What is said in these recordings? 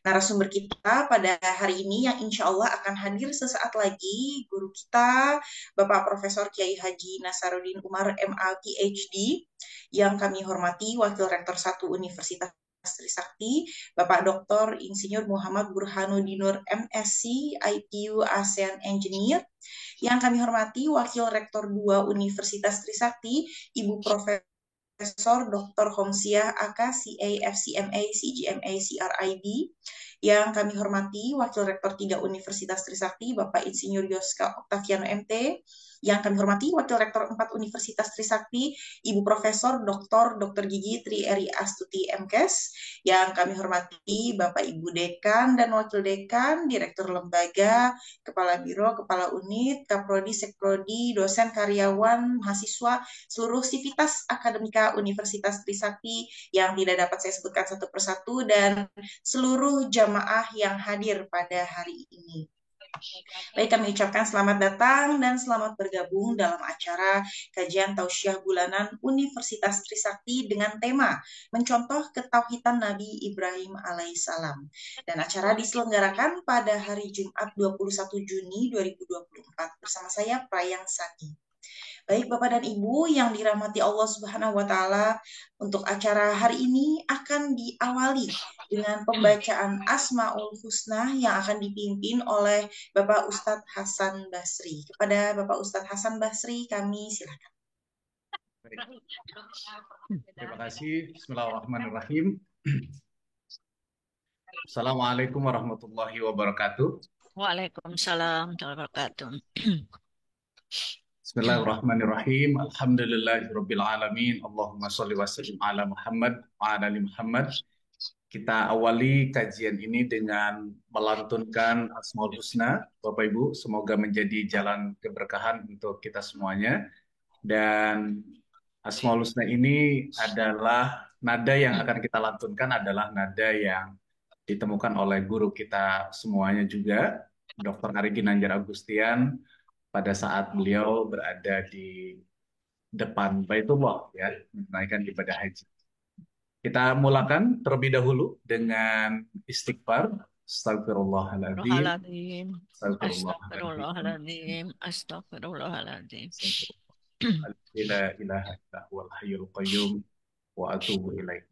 Narasumber kita pada hari ini yang insya Allah akan hadir sesaat lagi, guru kita, Bapak Profesor Kiai Haji Nasaruddin Umar, MA, PhD, yang kami hormati Wakil Rektor 1 Universitas Trisakti, Bapak Dr. Insinyur Muhammad Burhanuddinur, MSc, IPU ASEAN Engineer, yang kami hormati Wakil Rektor 2 Universitas Trisakti, Ibu Profesor Dr. Homsiah AK, CA, FCMA, CGMA, CRIB, yang kami hormati Wakil Rektor 3 Universitas Trisakti, Bapak Insinyur Yoska Oktaviano MT, yang kami hormati Wakil Rektor 4 Universitas Trisakti, Ibu Profesor Dr. Gigi Tri Eri Astuti MKes, yang kami hormati Bapak Ibu Dekan dan Wakil Dekan, Direktur Lembaga, Kepala Biro, Kepala Unit, Kaprodi, Sekprodi, dosen, karyawan, mahasiswa, seluruh sivitas akademika Universitas Trisakti yang tidak dapat saya sebutkan satu persatu, dan seluruh jamaah yang hadir pada hari ini. Baik, kami ucapkan selamat datang dan selamat bergabung dalam acara kajian tausiah bulanan Universitas Trisakti dengan tema Mencontoh Ketauhidan Nabi Ibrahim alaihissalam. Dan acara diselenggarakan pada hari Jumat 21 Juni 2024 bersama saya Prayang Saki. Baik Bapak dan Ibu yang dirahmati Allah Subhanahu wa taala, untuk acara hari ini akan diawali dengan pembacaan Asmaul Husna yang akan dipimpin oleh Bapak Ustadz Hasan Basri. Kepada Bapak Ustadz Hasan Basri kami silakan. Terima kasih. Bismillahirrahmanirrahim. Assalamualaikum warahmatullahi wabarakatuh. Waalaikumsalam warahmatullahi wabarakatuh. Bismillahirrahmanirrahim. Alhamdulillahirabbil alamin. Allahumma shalli wa sallim ala Muhammad wa ala ali Muhammad. Kita awali kajian ini dengan melantunkan Asmaul Husna. Bapak Ibu, semoga menjadi jalan keberkahan untuk kita semuanya. Dan Asmaul Husna ini adalah nada yang akan kita lantunkan adalah nada yang ditemukan oleh guru kita semuanya juga, Dr. Ari Ginanjar Agustian, pada saat beliau berada di depan Baitullah, ya, menunaikan ibadah haji. Kita mulakan terlebih dahulu dengan istighfar. Astagfirullahaladzim. Astagfirullahaladzim. Astagfirullahaladzim. La ilaha illa huwal hayyul qayyum wa atubu ilaih.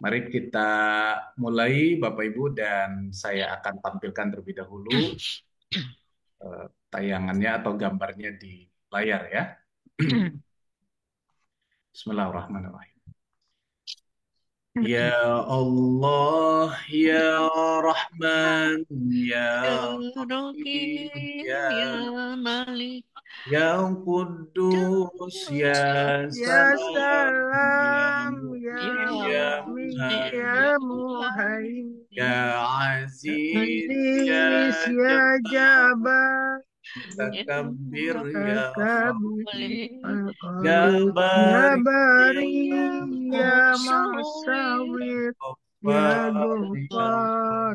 Mari kita mulai Bapak Ibu, dan saya akan tampilkan terlebih dahulu tayangannya atau gambarnya di layar ya. Bismillahirrahmanirrahim. Ya Allah, Ya Rahman, Ya Rahim, Ya Malik, Ya Kudus, Ya Salam, Ya Muhammad, Ya Muhaimin, Ya Aziz, Ya Jabbar, Mutakabbir, Ya Bari, Ya Masawir, Ya Ghaffar,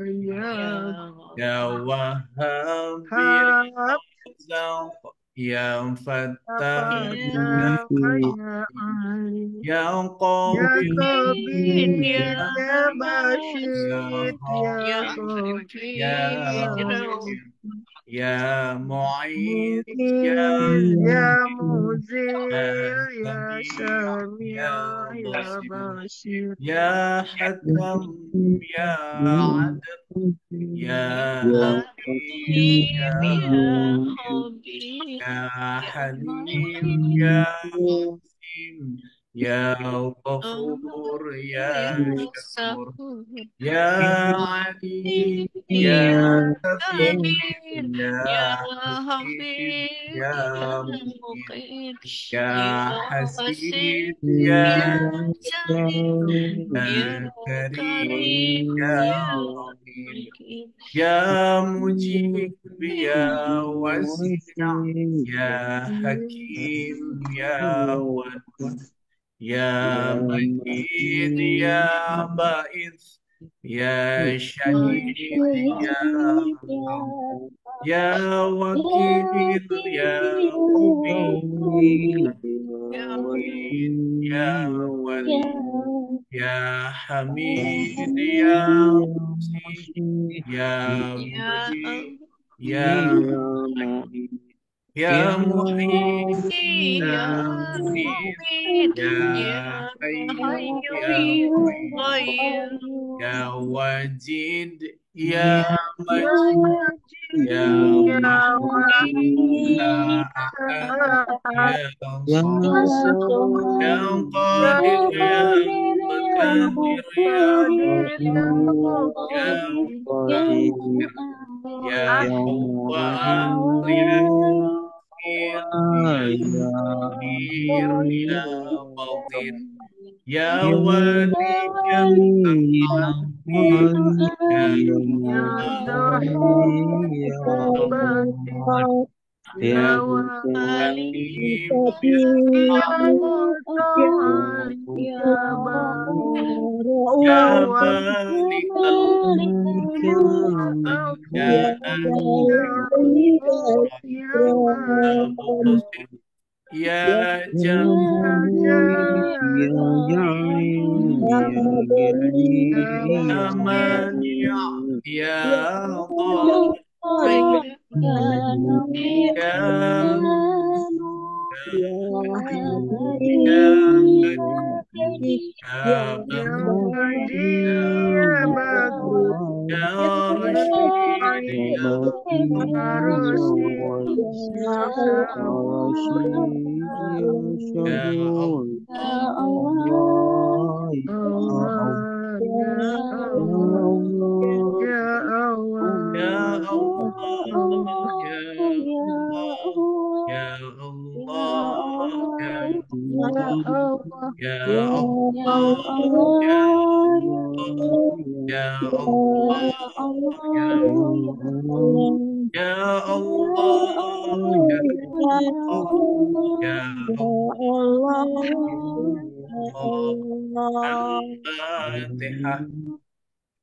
Ya Wahhab, Ya Fattah, Ya Qabil, Ya Bashir, Ya Mu'id, Ya Muzil, Ya Sami', Ya Basir, Ya Hakam, Ya Adil, Ya Hakim, Ya Halim, Ya Hakim, Ya Ghafur, Ya Syakur, Ya Ali, Ya Kabir, Ya Hakim, Ya Muqin, Ya Hasib, Ya Jalil, Ya Karim, Ya Rahim, Ya Mujib, Ya Wasi', Ya Hakim, Ya Wadud, Ya Majid, Ya Ba'id, Ya Syahid, Ya Syahid ya Qawi, Ya Wakil, Ya Qawi, Ya Hamid, Ya ya Wali, Ya Hamid, Ya Musi, Ya Ya Mujib, Allah, Ya Mu'id, Ya Muhyi, Ya Ya Mumit, Hamid, Ya Ya Hayyu, Hayyu, Ya Ya Qayyum, Qayyum, Ya Wajid, Ya Majid, Ya Ya Wahid, Wahid, Ya Ya Ahad, Ahad, Ya Samad, ya Ya Samad, Ya Qadir, ya Ya Qadir ya Muqtadir, Ya Muqtadir Qadir, ya Ya Ya Muqtadir Muqtadir, ya Muqtadir, Ya Muqtadir ya Awwal, Ya Wahid Akhir, Ya Akhir, Ya Batin, Ya Wali, ya Ya Wali ya Amin, Ya Ya Zahir, Zahir, Ya Ya Batin, Batin, Ya Ya Ali, Hakim, Ya Ya Alim, Mutawali, Ya Ya Bari, Ya Ya Wali, Malik al-Mulk, Ya Al-Mulk, Ya Al-Mulk, Mulk, Ya Ya Malik, Muqsit, Ya Ya Jami, Jami, Ya Ya Mani, Ya Dar, Ya Ya Ya Hadi, Ya Ya Mahdi, Hadi, Ya Ya Mubin, Bagi, Ya Ya Rashid, Baik, Ya Ya Qawi, Rosi, Ya Salam, Ya Ya Allah, Allah, Allah, Ya Ya Allah, Ya Ya Allah, Allah, Allah, Ya Ya Allah, Ya Allah, Ya Allah, Ya Allah, Ya Allah, Ya Ya Allah, Ya Allah, Allah, Ya Ya Allah, Ya Allah, Ya Allah, Ya Ya Allah, Ya Allah, Ya Ya Allah, Allah, Ya Allah. Allah. Al-Fatihah.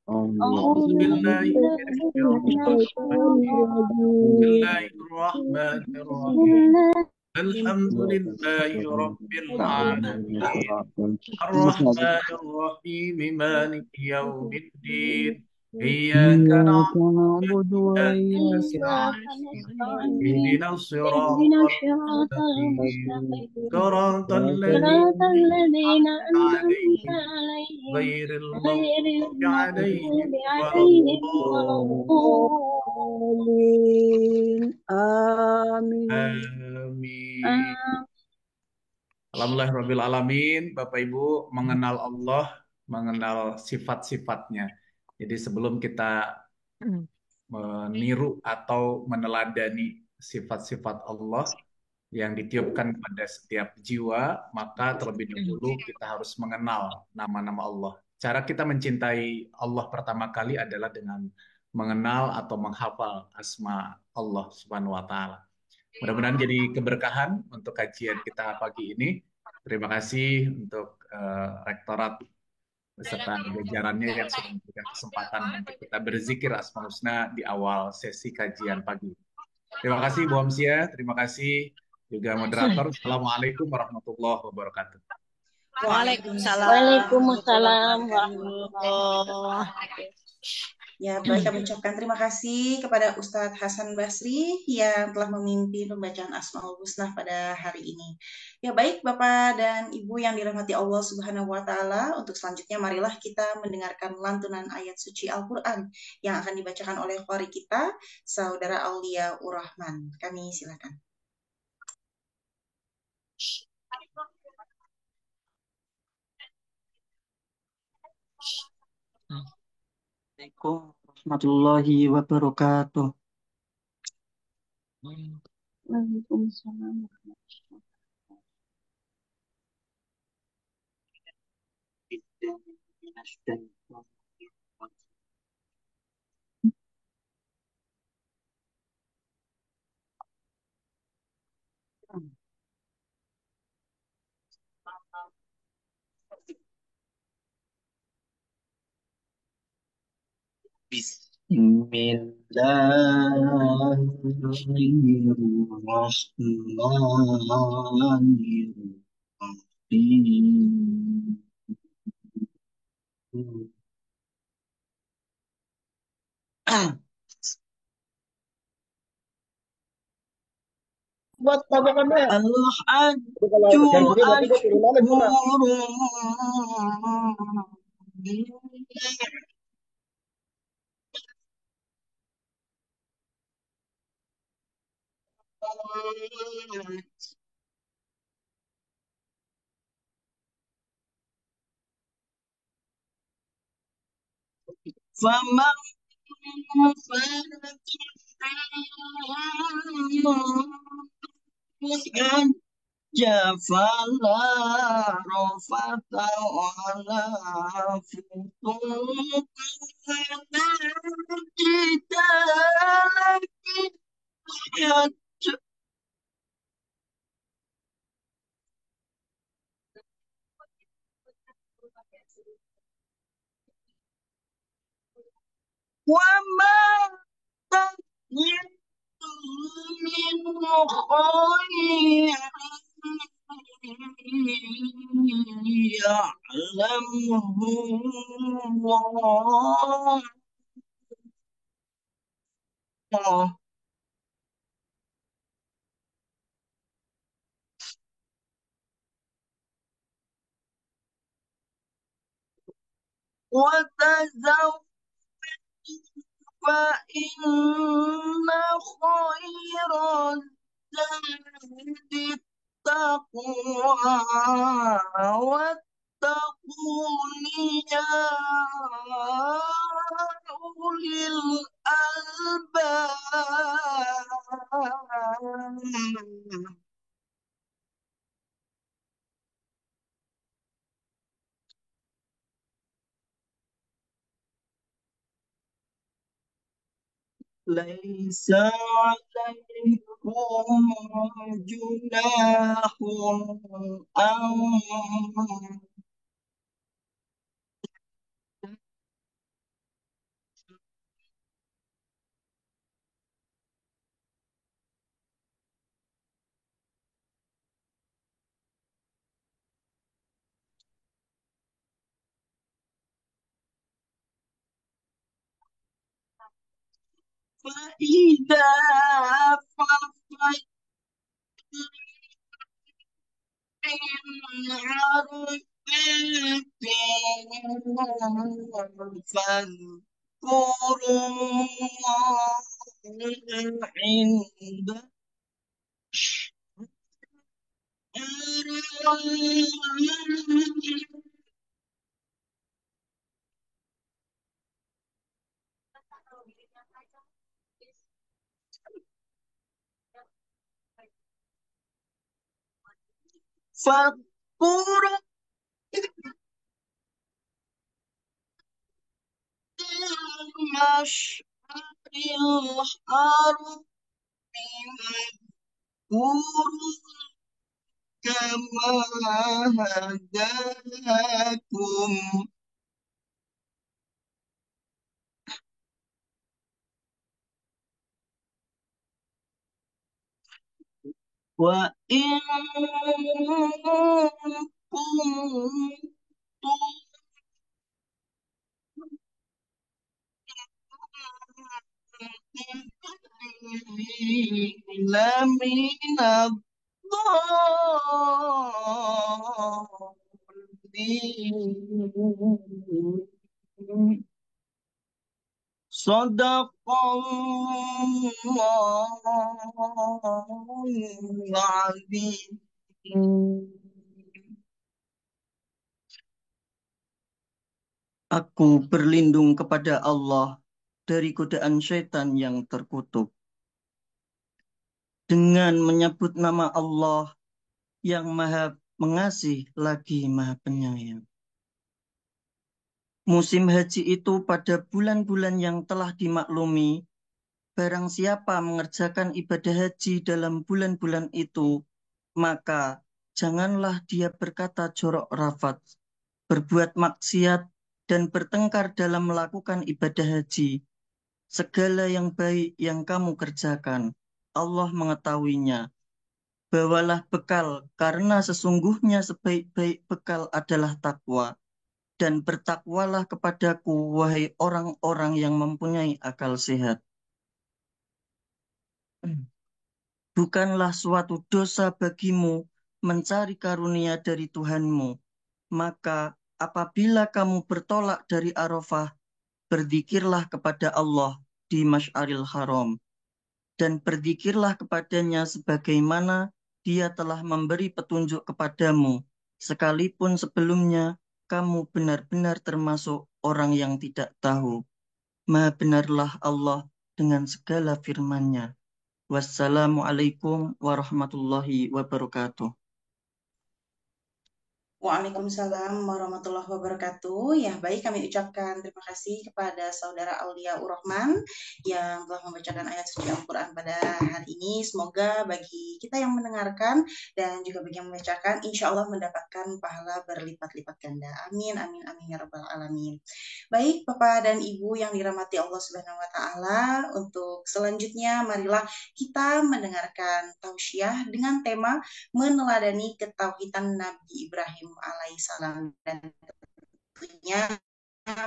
أعوذ أعوذ بالله بالله من من الشيطان الرجيم. الشيطان بسم الرجيم الله الرحمن بسم الرحيم. الله الحمد لله رب العالمين، الرحمن الرحيم، مالك يوم الدين، إياك نعبد وإياك إياك نستعين، نستعين اهدنا الصراط اهدنا الصراط المستقيم، المستقيم صراط الذين صراط الذين أنعمت أنعمت عليهم عليهم غير غير المغضوب عليهم المغضوب ولا عليهم ولا الضالين. الضالين آمين Amin. Alhamdulillah Alamin, Bapak Ibu mengenal Allah, mengenal sifat-sifatnya. Jadi sebelum kita meniru atau meneladani sifat-sifat Allah yang ditiupkan pada setiap jiwa, maka terlebih dahulu kita harus mengenal nama-nama Allah. Cara kita mencintai Allah pertama kali adalah dengan mengenal atau menghafal asma Allah Subhanahu wa taala. Mudah-mudahan jadi keberkahan untuk kajian kita pagi ini. Terima kasih untuk Rektorat beserta jajarannya yang sudah memberikan kesempatan untuk kita berzikir Asmaul Husna di awal sesi kajian pagi. Terima kasih Bu Amsia, terima kasih juga moderator. Assalamualaikum warahmatullahi wabarakatuh. Waalaikumsalam warahmatullahi Waalaikumsalam wabarakatuh. warahmatullahi wabarakatuh. Ya, baik kami ucapkan terima kasih kepada Ustadz Hasan Basri yang telah memimpin pembacaan Asmaul Husna pada hari ini. Ya, baik Bapak dan Ibu yang dirahmati Allah Subhanahu wa taala, untuk selanjutnya marilah kita mendengarkan lantunan ayat suci Al-Qur'an yang akan dibacakan oleh qari kita, Saudara Aulia Urrahman. Kami silakan. Assalamualaikum warahmatullahi wabarakatuh. Waalaikumsalam. Bismillahirrahmanirrahim. Buat tabakannya. Al-Hajju Kalau nanti gue turun aja gimana? Ashhurun فمن فرج فلا رفث ولا فسوق ولا جدال في الحج وما تجدوا من خير يعلمه الله وتزودوا فإن خير الزاد التقوى واتقون يا أولي الألباب ليس عليكم جناح أن فإذا فقدتم من عرفات فاذكروا الله عند فاذكروا المشعر الحرام واذكروا كما هداكم وإن كنتم لمن الضالين صدق الله العظيم. Aku berlindung kepada Allah dari godaan syaitan yang terkutuk. Dengan menyebut nama Allah yang Maha Pengasih lagi Maha Penyayang. Musim haji itu pada bulan-bulan yang telah dimaklumi. Barang siapa mengerjakan ibadah haji dalam bulan-bulan itu, maka janganlah dia berkata jorok rafat, berbuat maksiat, dan bertengkar dalam melakukan ibadah haji. Segala yang baik yang kamu kerjakan, Allah mengetahuinya. Bawalah bekal, karena sesungguhnya sebaik-baik bekal adalah takwa. Dan bertakwalah kepadaku, wahai orang-orang yang mempunyai akal sehat. Bukanlah suatu dosa bagimu mencari karunia dari Tuhanmu. Maka apabila kamu bertolak dari Arafah, berzikirlah kepada Allah di Masy'aril Haram. Dan berzikirlah kepadanya sebagaimana Dia telah memberi petunjuk kepadamu, sekalipun sebelumnya kamu benar-benar termasuk orang yang tidak tahu. Maha benarlah Allah dengan segala firman-Nya. Wassalamualaikum warahmatullahi wabarakatuh. Waalaikumsalam warahmatullahi wabarakatuh. Ya, baik kami ucapkan terima kasih kepada Saudara Aulia Urrahman yang telah membacakan ayat suci Al-Quran pada hari ini. Semoga bagi kita yang mendengarkan dan juga bagi yang membacakan, insya Allah mendapatkan pahala berlipat-lipat ganda. Amin, amin, amin, ya rabbal alamin. Baik, Bapak dan Ibu yang dirahmati Allah Subhanahu wa Ta'ala, untuk selanjutnya marilah kita mendengarkan tausiah dengan tema meneladani ketauhidan Nabi Ibrahim alaihissalam, dan tentunya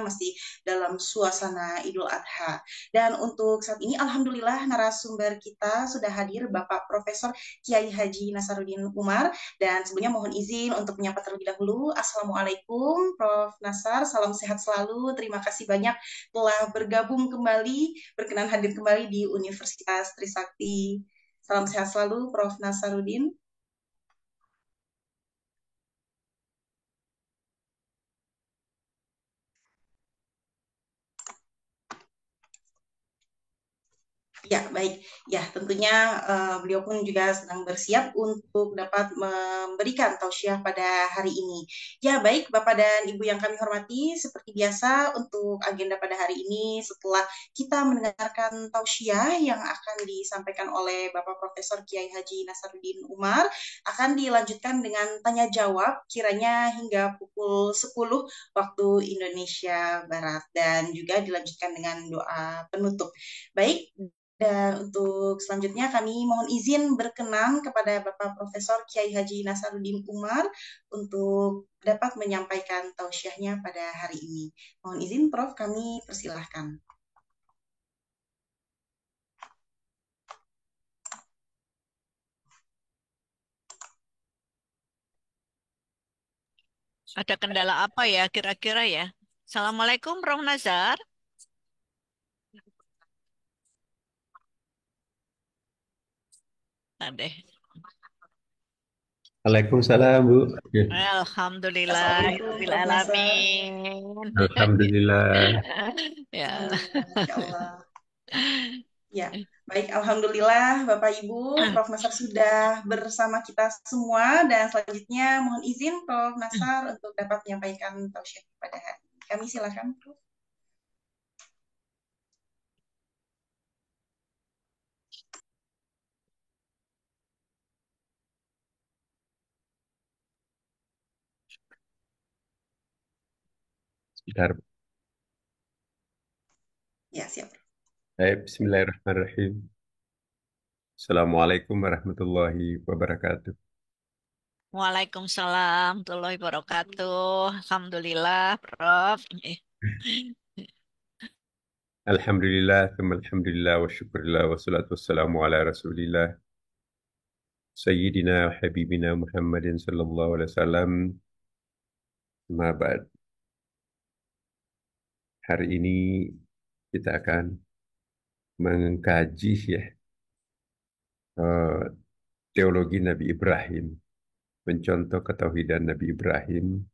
masih dalam suasana Idul Adha. Dan untuk saat ini alhamdulillah narasumber kita sudah hadir, Bapak Profesor Kiai Haji Nasaruddin Umar, dan sebelumnya mohon izin untuk menyapa terlebih dahulu. Assalamualaikum Prof Nasar, salam sehat selalu. Terima kasih banyak telah bergabung kembali, berkenan hadir kembali di Universitas Trisakti. Salam sehat selalu Prof Nasaruddin. Ya, baik. Ya, tentunya beliau pun juga sedang bersiap untuk dapat memberikan tausiah pada hari ini. Ya, baik Bapak dan Ibu yang kami hormati, seperti biasa untuk agenda pada hari ini, setelah kita mendengarkan tausiah yang akan disampaikan oleh Bapak Profesor Kiai Haji Nasaruddin Umar, akan dilanjutkan dengan tanya jawab kiranya hingga pukul 10 waktu Indonesia Barat, dan juga dilanjutkan dengan doa penutup. Baik, dan untuk selanjutnya kami mohon izin berkenan kepada Bapak Profesor Kiai Haji Nasaruddin Umar untuk dapat menyampaikan tausiahnya pada hari ini. Mohon izin Prof, kami persilahkan. Ada kendala apa ya kira-kira ya? Assalamualaikum, Prof. Nazar. Ada. Waalaikumsalam, Bu. Ya. Alhamdulillah, Assalamualaikum rabbil Prof Nasar. alamin. Alhamdulillah. Ya. Alhamdulillah, Masya Allah. Ya, baik. Alhamdulillah Bapak Ibu, Prof Nasar sudah bersama kita semua, dan selanjutnya mohon izin Prof Nasar untuk dapat menyampaikan tausiah pada hari ini. Kami silakan Prof. Sebentar. Ya, siap. Baik, Bismillahirrahmanirrahim. Assalamualaikum warahmatullahi wabarakatuh. Waalaikumsalam warahmatullahi wabarakatuh. Alhamdulillah, Prof. Alhamdulillah, thumma alhamdulillah, wa syukurillah, wa salatu wassalamu ala rasulillah, Sayyidina wa Habibina Muhammadin sallallahu alaihi wasallam. Ma ba'd. Hari ini kita akan mengkaji ya, teologi Nabi Ibrahim, mencontoh ketauhidan Nabi Ibrahim.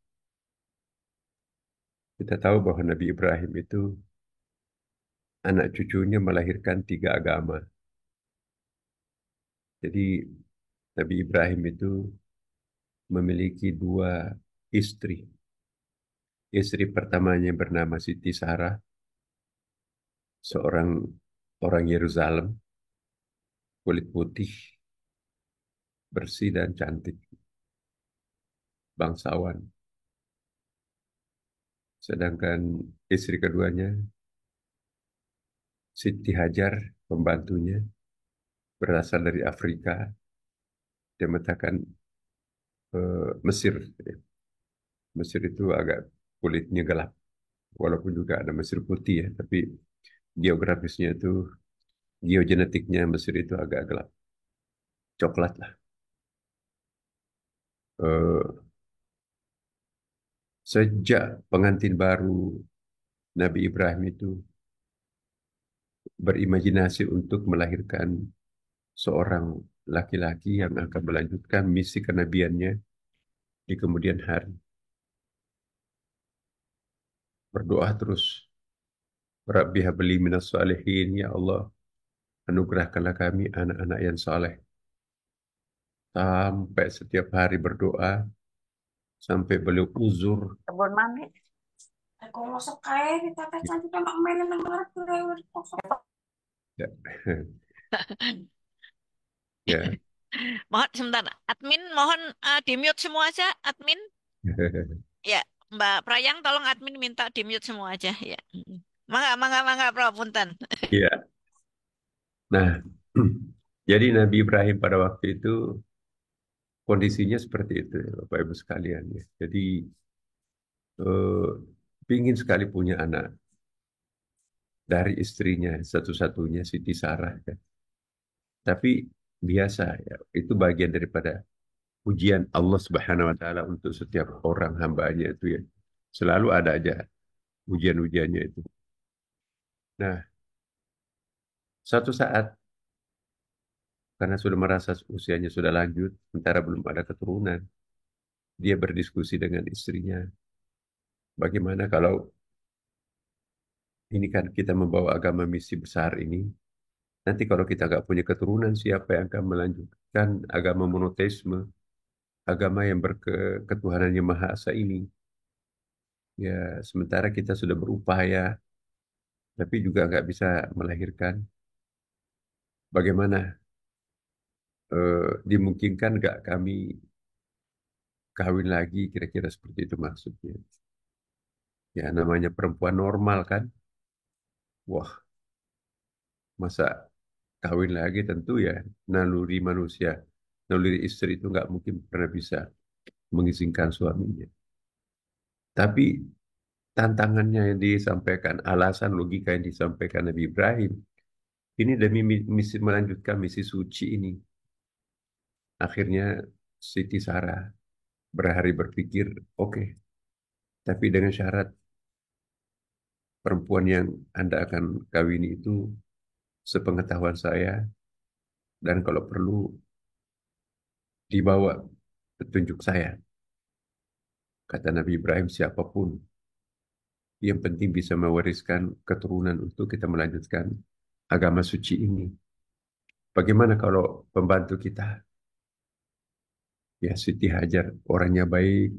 Kita tahu bahwa Nabi Ibrahim itu anak cucunya melahirkan 3 agama. Jadi Nabi Ibrahim itu memiliki 2 istri. Istri pertamanya bernama Siti Sarah, seorang orang Yerusalem, kulit putih, bersih dan cantik, bangsawan. Sedangkan istri keduanya, Siti Hajar, pembantunya, berasal dari Afrika. Dia mengatakan Mesir. Mesir itu agak kulitnya gelap. Walaupun juga ada Mesir putih ya, tapi geografisnya itu, geogenetiknya Mesir itu agak gelap. Coklat lah. Eh, Sejak pengantin baru Nabi Ibrahim itu berimajinasi untuk melahirkan seorang laki-laki yang akan melanjutkan misi kenabiannya di kemudian hari. Berdoa terus. Rabbi habli minas salihin, ya Allah, anugerahkanlah kami anak-anak yang saleh. Sampai setiap hari berdoa, sampai beliau uzur. Kebun mami. Kalau sekali kita cantik sama mainan yang Ya. Ya. Mohon sebentar, admin mohon di mute semua aja, admin. Ya, Mbak Prayang tolong admin minta di mute semua aja ya. Mangga, mangga, mangga, Bro, punten. Iya. Nah, jadi Nabi Ibrahim pada waktu itu kondisinya seperti itu, ya, Bapak Ibu sekalian. Ya. Jadi pingin sekali punya anak dari istrinya satu-satunya Siti Sarah. Ya. Tapi biasa ya, itu bagian daripada ujian Allah Subhanahu Wa Taala untuk setiap orang hambanya itu ya. Selalu ada aja ujian-ujiannya itu. Nah, satu saat karena sudah merasa usianya sudah lanjut, sementara belum ada keturunan, dia berdiskusi dengan istrinya. Bagaimana kalau ini kan kita membawa agama misi besar ini, nanti kalau kita nggak punya keturunan, siapa yang akan melanjutkan agama monoteisme, agama yang berketuhanan yang Maha Esa ini? Ya, sementara kita sudah berupaya, tapi juga nggak bisa melahirkan. Bagaimana dimungkinkan nggak kami kawin lagi? Kira-kira seperti itu maksudnya. Ya, namanya perempuan normal kan? Wah, masa kawin lagi tentu ya naluri manusia, naluri istri itu nggak mungkin pernah bisa mengizinkan suaminya. Tapi tantangannya yang disampaikan, alasan logika yang disampaikan Nabi Ibrahim, ini demi misi melanjutkan misi suci ini. Akhirnya Siti Sarah berhari berpikir, oke, tapi dengan syarat perempuan yang Anda akan kawini itu sepengetahuan saya, dan kalau perlu dibawa petunjuk saya. Kata Nabi Ibrahim, siapapun yang penting bisa mewariskan keturunan untuk kita melanjutkan agama suci ini. Bagaimana kalau pembantu kita, ya Siti Hajar, orangnya baik,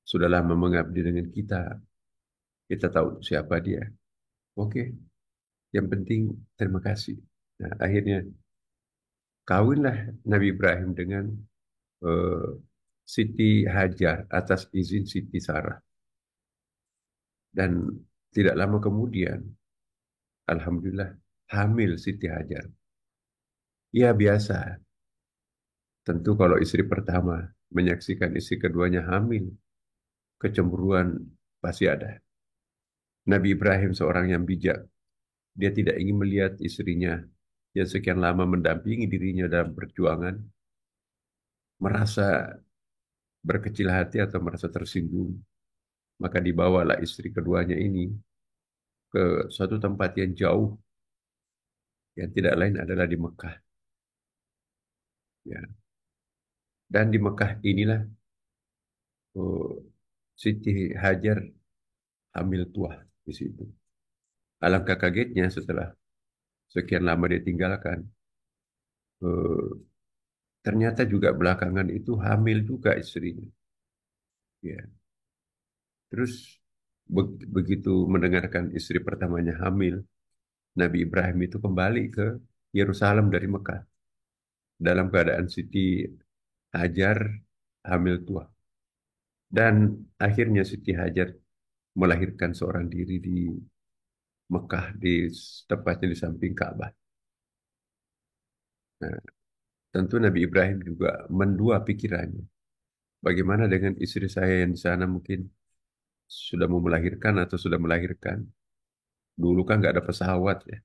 sudah lama mengabdi dengan kita tahu siapa dia. Oke, yang penting terima kasih. Nah, akhirnya kawinlah Nabi Ibrahim dengan eh, Siti Hajar atas izin Siti Sarah. Dan tidak lama kemudian, Alhamdulillah, hamil Siti Hajar. Ya biasa, tentu kalau istri pertama menyaksikan istri keduanya hamil, kecemburuan pasti ada. Nabi Ibrahim seorang yang bijak, dia tidak ingin melihat istrinya yang sekian lama mendampingi dirinya dalam perjuangan, merasa berkecil hati atau merasa tersinggung. Maka dibawalah istri keduanya ini ke suatu tempat yang jauh, yang tidak lain adalah di Mekah. Ya. Dan di Mekah inilah Siti Hajar hamil tua di situ. Alangkah kagetnya setelah sekian lama dia tinggalkan, eh, ternyata juga belakangan itu hamil juga istrinya. Ya. Terus begitu mendengarkan istri pertamanya hamil, Nabi Ibrahim itu kembali ke Yerusalem dari Mekah dalam keadaan Siti Hajar hamil tua. Dan akhirnya Siti Hajar melahirkan seorang diri di Mekah, di tepatnya di samping Ka'bah. Nah, tentu Nabi Ibrahim juga mendua pikirannya. Bagaimana dengan istri saya yang di sana mungkin sudah mau melahirkan atau sudah melahirkan. Dulu kan nggak ada pesawat ya.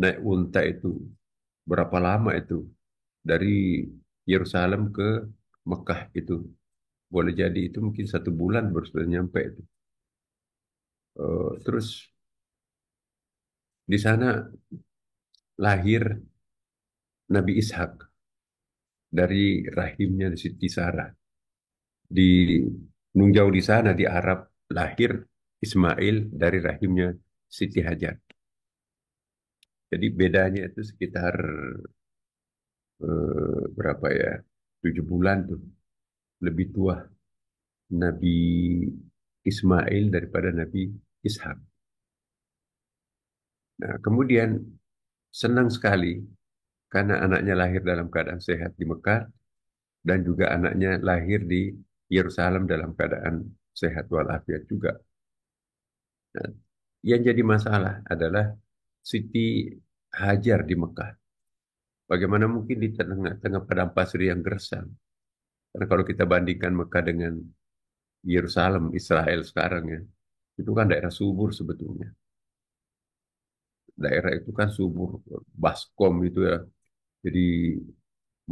Naik unta itu berapa lama itu? Dari Yerusalem ke Mekah itu. Boleh jadi itu mungkin 1 bulan baru sudah nyampe itu. Terus di sana lahir Nabi Ishak dari rahimnya Siti Sarah. Di Nungjau di sana di Arab lahir Ismail dari rahimnya Siti Hajar. Jadi bedanya itu sekitar berapa ya? 7 bulan tuh. Lebih tua Nabi Ismail daripada Nabi Ishak. Nah, kemudian senang sekali karena anaknya lahir dalam keadaan sehat di Mekah dan juga anaknya lahir di Yerusalem dalam keadaan sehat walafiat juga. Nah, yang jadi masalah adalah Siti Hajar di Mekah. Bagaimana mungkin di tengah-tengah padang pasir yang gersang? Karena kalau kita bandingkan Mekah dengan Yerusalem, Israel sekarang ya, itu kan daerah subur sebetulnya. Daerah itu kan subur, baskom itu ya. Jadi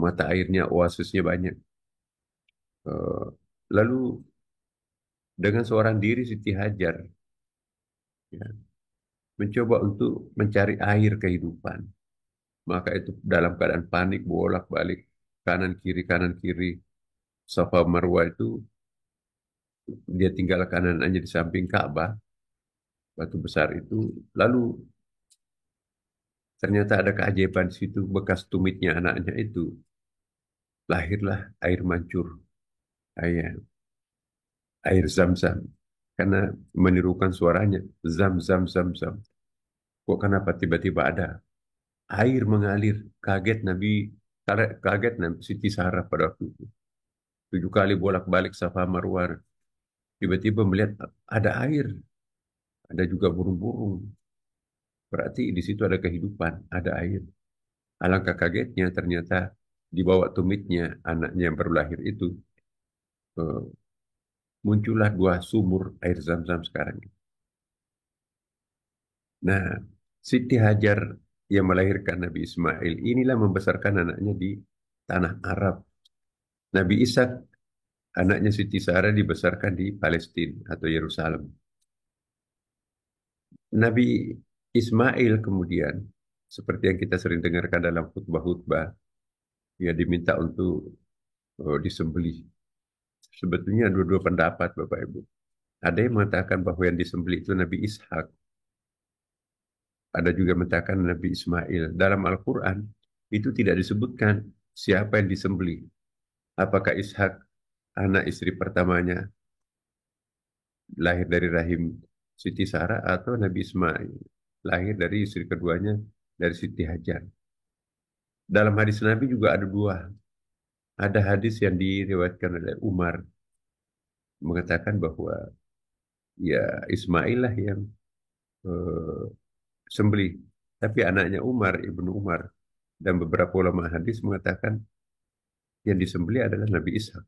mata airnya, oasisnya banyak. Eh, Lalu dengan seorang diri Siti Hajar ya, mencoba untuk mencari air kehidupan. Maka itu dalam keadaan panik bolak-balik kanan kiri Safa Marwah itu dia tinggalkan anaknya di samping Ka'bah, batu besar itu. Lalu ternyata ada keajaiban di situ, bekas tumitnya anaknya itu lahirlah air mancur, air air zam-zam. Karena menirukan suaranya zam zam zam zam. Kok kenapa tiba-tiba ada air mengalir? Kaget Nabi Siti Sarah pada waktu itu. 7 kali bolak-balik Safa Marwah. Tiba-tiba melihat ada air, ada juga burung-burung. Berarti di situ ada kehidupan, ada air. Alangkah kagetnya ternyata di bawah tumitnya anaknya yang baru lahir itu eh, muncullah 2 sumur air zam-zam sekarang. Nah, Siti Hajar yang melahirkan Nabi Ismail inilah membesarkan anaknya di tanah Arab. Nabi Ishak, anaknya Siti Sarah dibesarkan di Palestina atau Yerusalem. Nabi Ismail kemudian, seperti yang kita sering dengarkan dalam khutbah-khutbah, ya diminta untuk disembelih. Sebetulnya dua-dua pendapat Bapak Ibu. Ada yang mengatakan bahwa yang disembelih itu Nabi Ishak. Ada juga mengatakan Nabi Ismail. Dalam Al-Quran itu tidak disebutkan siapa yang disembelih. Apakah Ishak anak istri pertamanya lahir dari rahim Siti Sarah atau Nabi Ismail lahir dari istri keduanya dari Siti Hajar. Dalam hadis Nabi juga ada 2. Ada hadis yang diriwayatkan oleh Umar mengatakan bahwa ya Ismail lah yang eh, sembelih. Tapi anaknya Umar, Ibnu Umar, dan beberapa ulama hadis mengatakan yang disembelih adalah Nabi Ishak.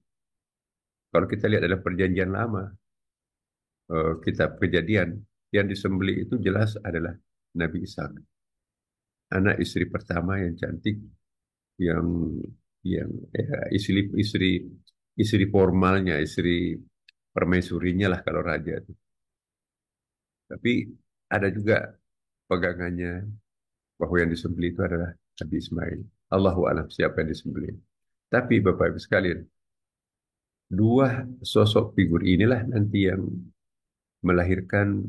Kalau kita lihat dalam perjanjian lama, kitab Kejadian, yang disembelih itu jelas adalah Nabi Ishak. Anak istri pertama yang cantik, yang istri formalnya, istri permaisurinya lah kalau raja itu. Tapi ada juga pegangannya bahwa yang disembelih itu adalah Nabi Ismail. Allahu a'lam siapa yang disembelih. Tapi Bapak Ibu sekalian, 2 sosok figur inilah nanti yang melahirkan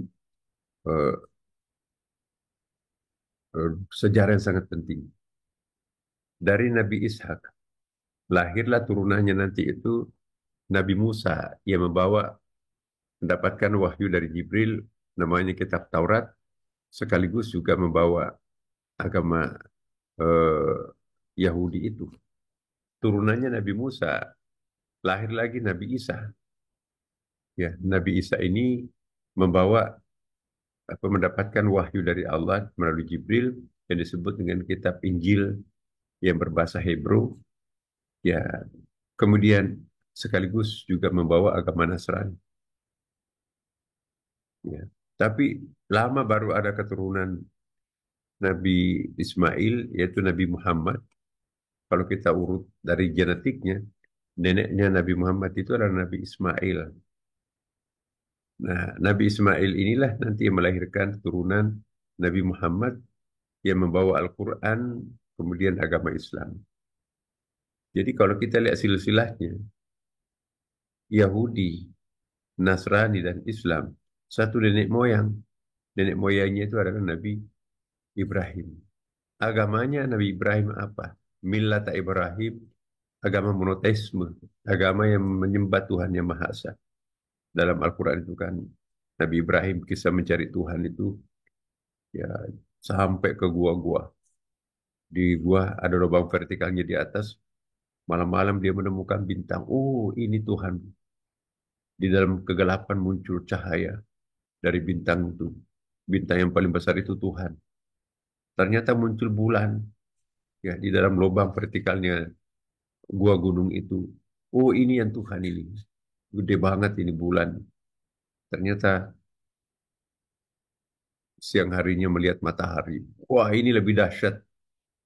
eh, sejarah yang sangat penting. Dari Nabi Ishak, lahirlah turunannya nanti itu Nabi Musa yang mendapatkan wahyu dari Jibril, namanya kitab Taurat, sekaligus juga membawa agama eh, Yahudi itu. Turunannya Nabi Musa, lahir lagi Nabi Isa. Ya, Nabi Isa ini membawa mendapatkan wahyu dari Allah melalui Jibril yang disebut dengan kitab Injil yang berbahasa Hebrew, ya, kemudian sekaligus juga membawa agama Nasrani. Ya. Tapi lama baru ada keturunan Nabi Ismail, yaitu Nabi Muhammad. Kalau kita urut dari genetiknya, neneknya Nabi Muhammad itu adalah Nabi Ismail. Nah, Nabi Ismail inilah nanti yang melahirkan turunan Nabi Muhammad yang membawa Al-Quran, kemudian agama Islam. Jadi kalau kita lihat silsilahnya, Yahudi, Nasrani, dan Islam, satu nenek moyang. Nenek moyangnya itu adalah Nabi Ibrahim. Agamanya Nabi Ibrahim apa? Millata Ibrahim, agama monoteisme, agama yang menyembah Tuhan Yang Maha Esa. Dalam Al-Quran itu kan, Nabi Ibrahim kisah mencari Tuhan itu ya sampai ke gua-gua. Di gua ada lubang vertikalnya di atas, malam-malam dia menemukan bintang. Oh, ini Tuhan. Di dalam kegelapan muncul cahaya dari bintang itu. Bintang yang paling besar itu Tuhan. Ternyata muncul bulan ya di dalam lubang vertikalnya gua gunung itu. Oh, ini yang Tuhan ini. Gede banget ini bulan. Ternyata siang harinya melihat matahari. Wah, ini lebih dahsyat.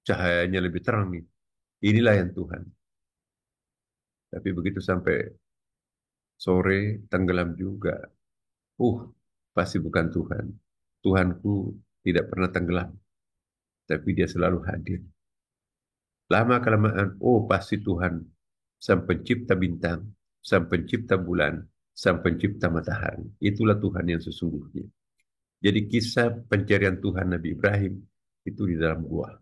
Cahayanya lebih terang nih. Inilah yang Tuhan. Tapi begitu sampai sore, tenggelam juga. Pasti bukan Tuhan. Tuhanku tidak pernah tenggelam. Tapi dia selalu hadir. Lama-kelamaan, pasti Tuhan. Sang pencipta bintang, sang pencipta bulan, sang pencipta matahari. Itulah Tuhan yang sesungguhnya. Jadi kisah pencarian Tuhan Nabi Ibrahim itu di dalam gua.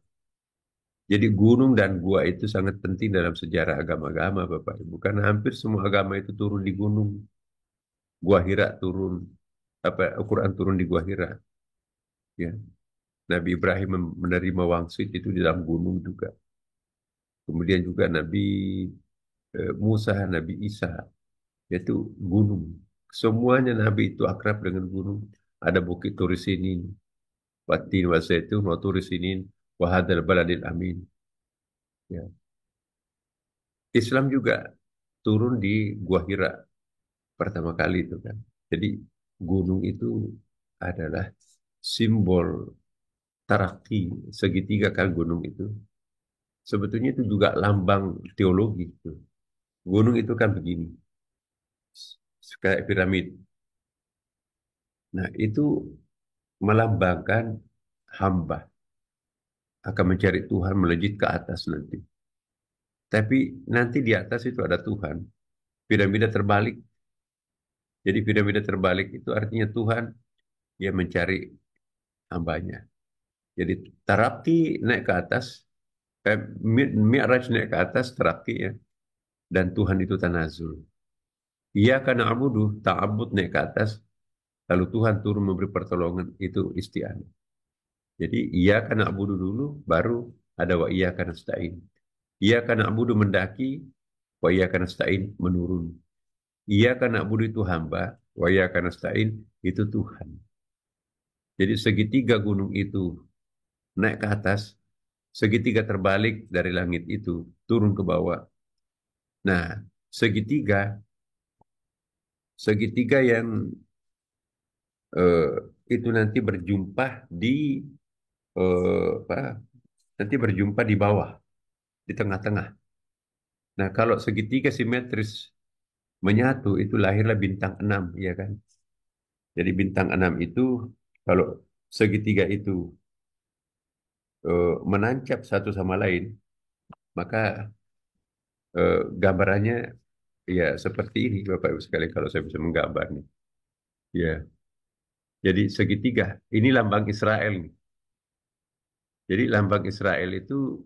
Jadi gunung dan gua itu sangat penting dalam sejarah agama-agama, Bapak Ibu. Karena hampir semua agama itu turun di gunung. Gua Hira turun, Al-Quran turun di Gua Hira. Ya. Nabi Ibrahim menerima wangsit itu di dalam gunung juga. Kemudian juga Nabi Musa, Nabi Isa, yaitu gunung. Semuanya Nabi itu akrab dengan gunung. Ada Bukit Turi Sinin, Watin wa Zaitun wa Turi Sinin, wa hadzal baladil amin. Ya. Islam juga turun di Gua Hira pertama kali itu kan. Jadi gunung itu adalah simbol taraki, segitiga kan gunung itu. Sebetulnya itu juga lambang teologi itu. Gunung itu kan begini, kayak piramid. Nah, itu melambangkan hamba akan mencari Tuhan melejit ke atas nanti. Tapi nanti di atas itu ada Tuhan. Piramida terbalik. Jadi piramida terbalik itu artinya Tuhan yang mencari hambanya. Jadi taraki naik ke atas, Mi'raj naik ke atas, taraki ya. Dan Tuhan itu tanazul. Iyyaka na'budu, ta'abud naik ke atas, lalu Tuhan turun memberi pertolongan, itu isti'anah. Jadi iyyaka na'budu dulu, baru ada wa iyyaka nasta'in. Iyyaka na'budu mendaki, wa iyyaka nasta'in menurun. Iyyaka na'budu itu hamba, wa iyyaka nasta'in itu Tuhan. Jadi segitiga gunung itu naik ke atas, segitiga terbalik dari langit itu turun ke bawah. Nah, segitiga yang itu nanti berjumpa di nanti berjumpa di bawah, di tengah-tengah. Nah, kalau segitiga simetris menyatu itu lahirlah bintang 6, ya kan? Jadi bintang 6 itu kalau segitiga itu menancap satu sama lain, maka gambarannya ya seperti ini, Bapak Ibu sekalian, kalau saya bisa menggambarnya. Ya. Jadi segitiga, ini lambang Israel nih. Jadi lambang Israel itu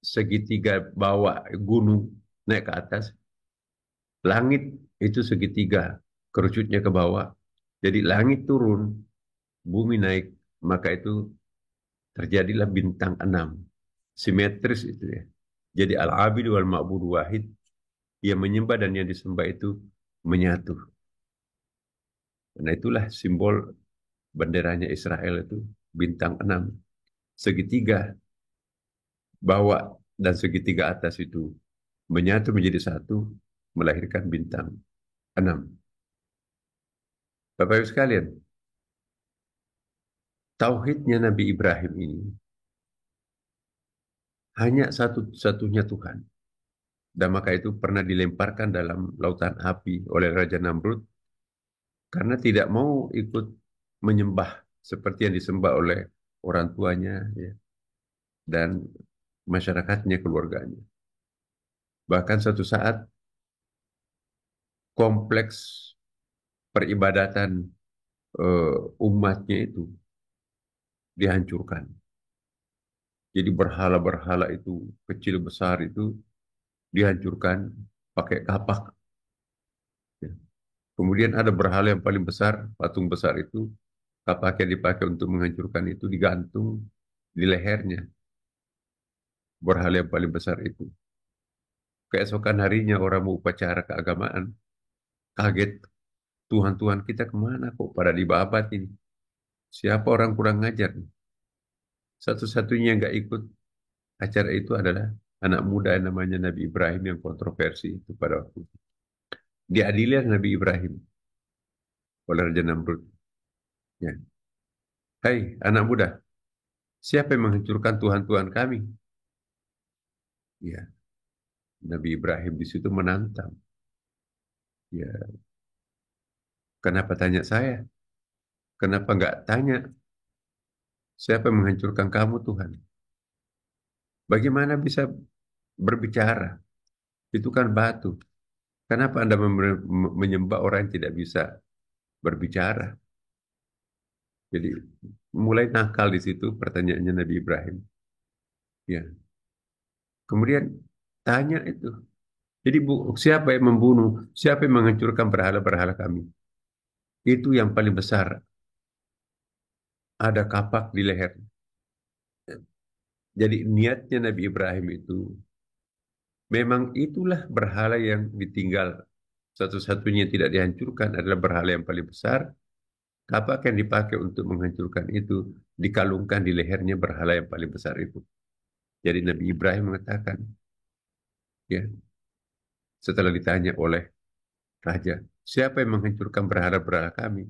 segitiga bawah gunung naik ke atas, langit itu segitiga kerucutnya ke bawah. Jadi langit turun, bumi naik, maka itu terjadilah bintang 6. Simetris itu ya. Jadi al-abid wal ma'bud wahid, yang menyembah dan yang disembah itu menyatu. Nah itulah simbol benderanya Israel itu bintang 6. Segitiga bawah dan segitiga atas itu menyatu menjadi satu, melahirkan bintang 6. Bapak Ibu sekalian, tauhidnya Nabi Ibrahim ini hanya satu-satunya Tuhan. Dan maka itu pernah dilemparkan dalam lautan api oleh Raja Namrud karena tidak mau ikut menyembah seperti yang disembah oleh orang tuanya ya, dan masyarakatnya, keluarganya. Bahkan suatu saat kompleks peribadatan umatnya itu dihancurkan. Jadi berhala-berhala itu, kecil besar itu dihancurkan pakai kapak. Ya. Kemudian ada berhala yang paling besar, patung besar itu, kapak yang dipakai untuk menghancurkan itu digantung di lehernya. Berhala yang paling besar itu. Keesokan harinya orang mau upacara keagamaan, kaget, Tuhan-Tuhan kita kemana kok pada dibabat ini? Siapa orang kurang ngajar? Satu-satunya yang nggak ikut acara itu adalah anak muda yang namanya Nabi Ibrahim yang kontroversi itu pada waktu itu. Diadili Nabi Ibrahim oleh Raja Namrud. Ya. Hai anak muda, siapa yang menghancurkan Tuhan-Tuhan kami? Ya, Nabi Ibrahim di situ menantang. Ya, kenapa tanya saya? Kenapa nggak tanya siapa yang menghancurkan kamu Tuhan? Bagaimana bisa berbicara? Itu kan batu. Kenapa Anda menyembah orang yang tidak bisa berbicara? Jadi mulai nakal di situ pertanyaannya Nabi Ibrahim. Ya. Kemudian tanya itu. Jadi siapa yang membunuh? Siapa yang menghancurkan berhala-berhala kami? Itu yang paling besar. Ada kapak di leher. Jadi niatnya Nabi Ibrahim itu memang itulah berhala yang ditinggal. Satu-satunya yang tidak dihancurkan adalah berhala yang paling besar. Kapak yang dipakai untuk menghancurkan itu dikalungkan di lehernya berhala yang paling besar itu. Jadi Nabi Ibrahim mengatakan, ya, setelah ditanya oleh raja, siapa yang menghancurkan berhala-berhala kami?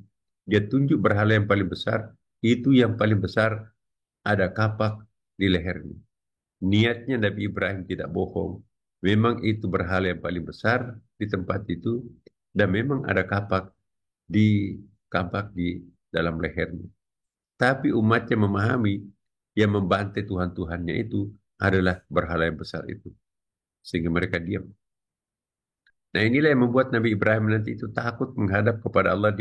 Dia tunjuk berhala yang paling besar, itu yang paling besar ada kapak di lehernya. Niatnya Nabi Ibrahim tidak bohong. Memang itu berhala yang paling besar di tempat itu dan memang ada kapak di dalam lehernya. Tapi umatnya memahami yang membantai Tuhan-Tuhannya itu adalah berhala yang besar itu. Sehingga mereka diam. Nah inilah yang membuat Nabi Ibrahim nanti itu takut menghadap kepada Allah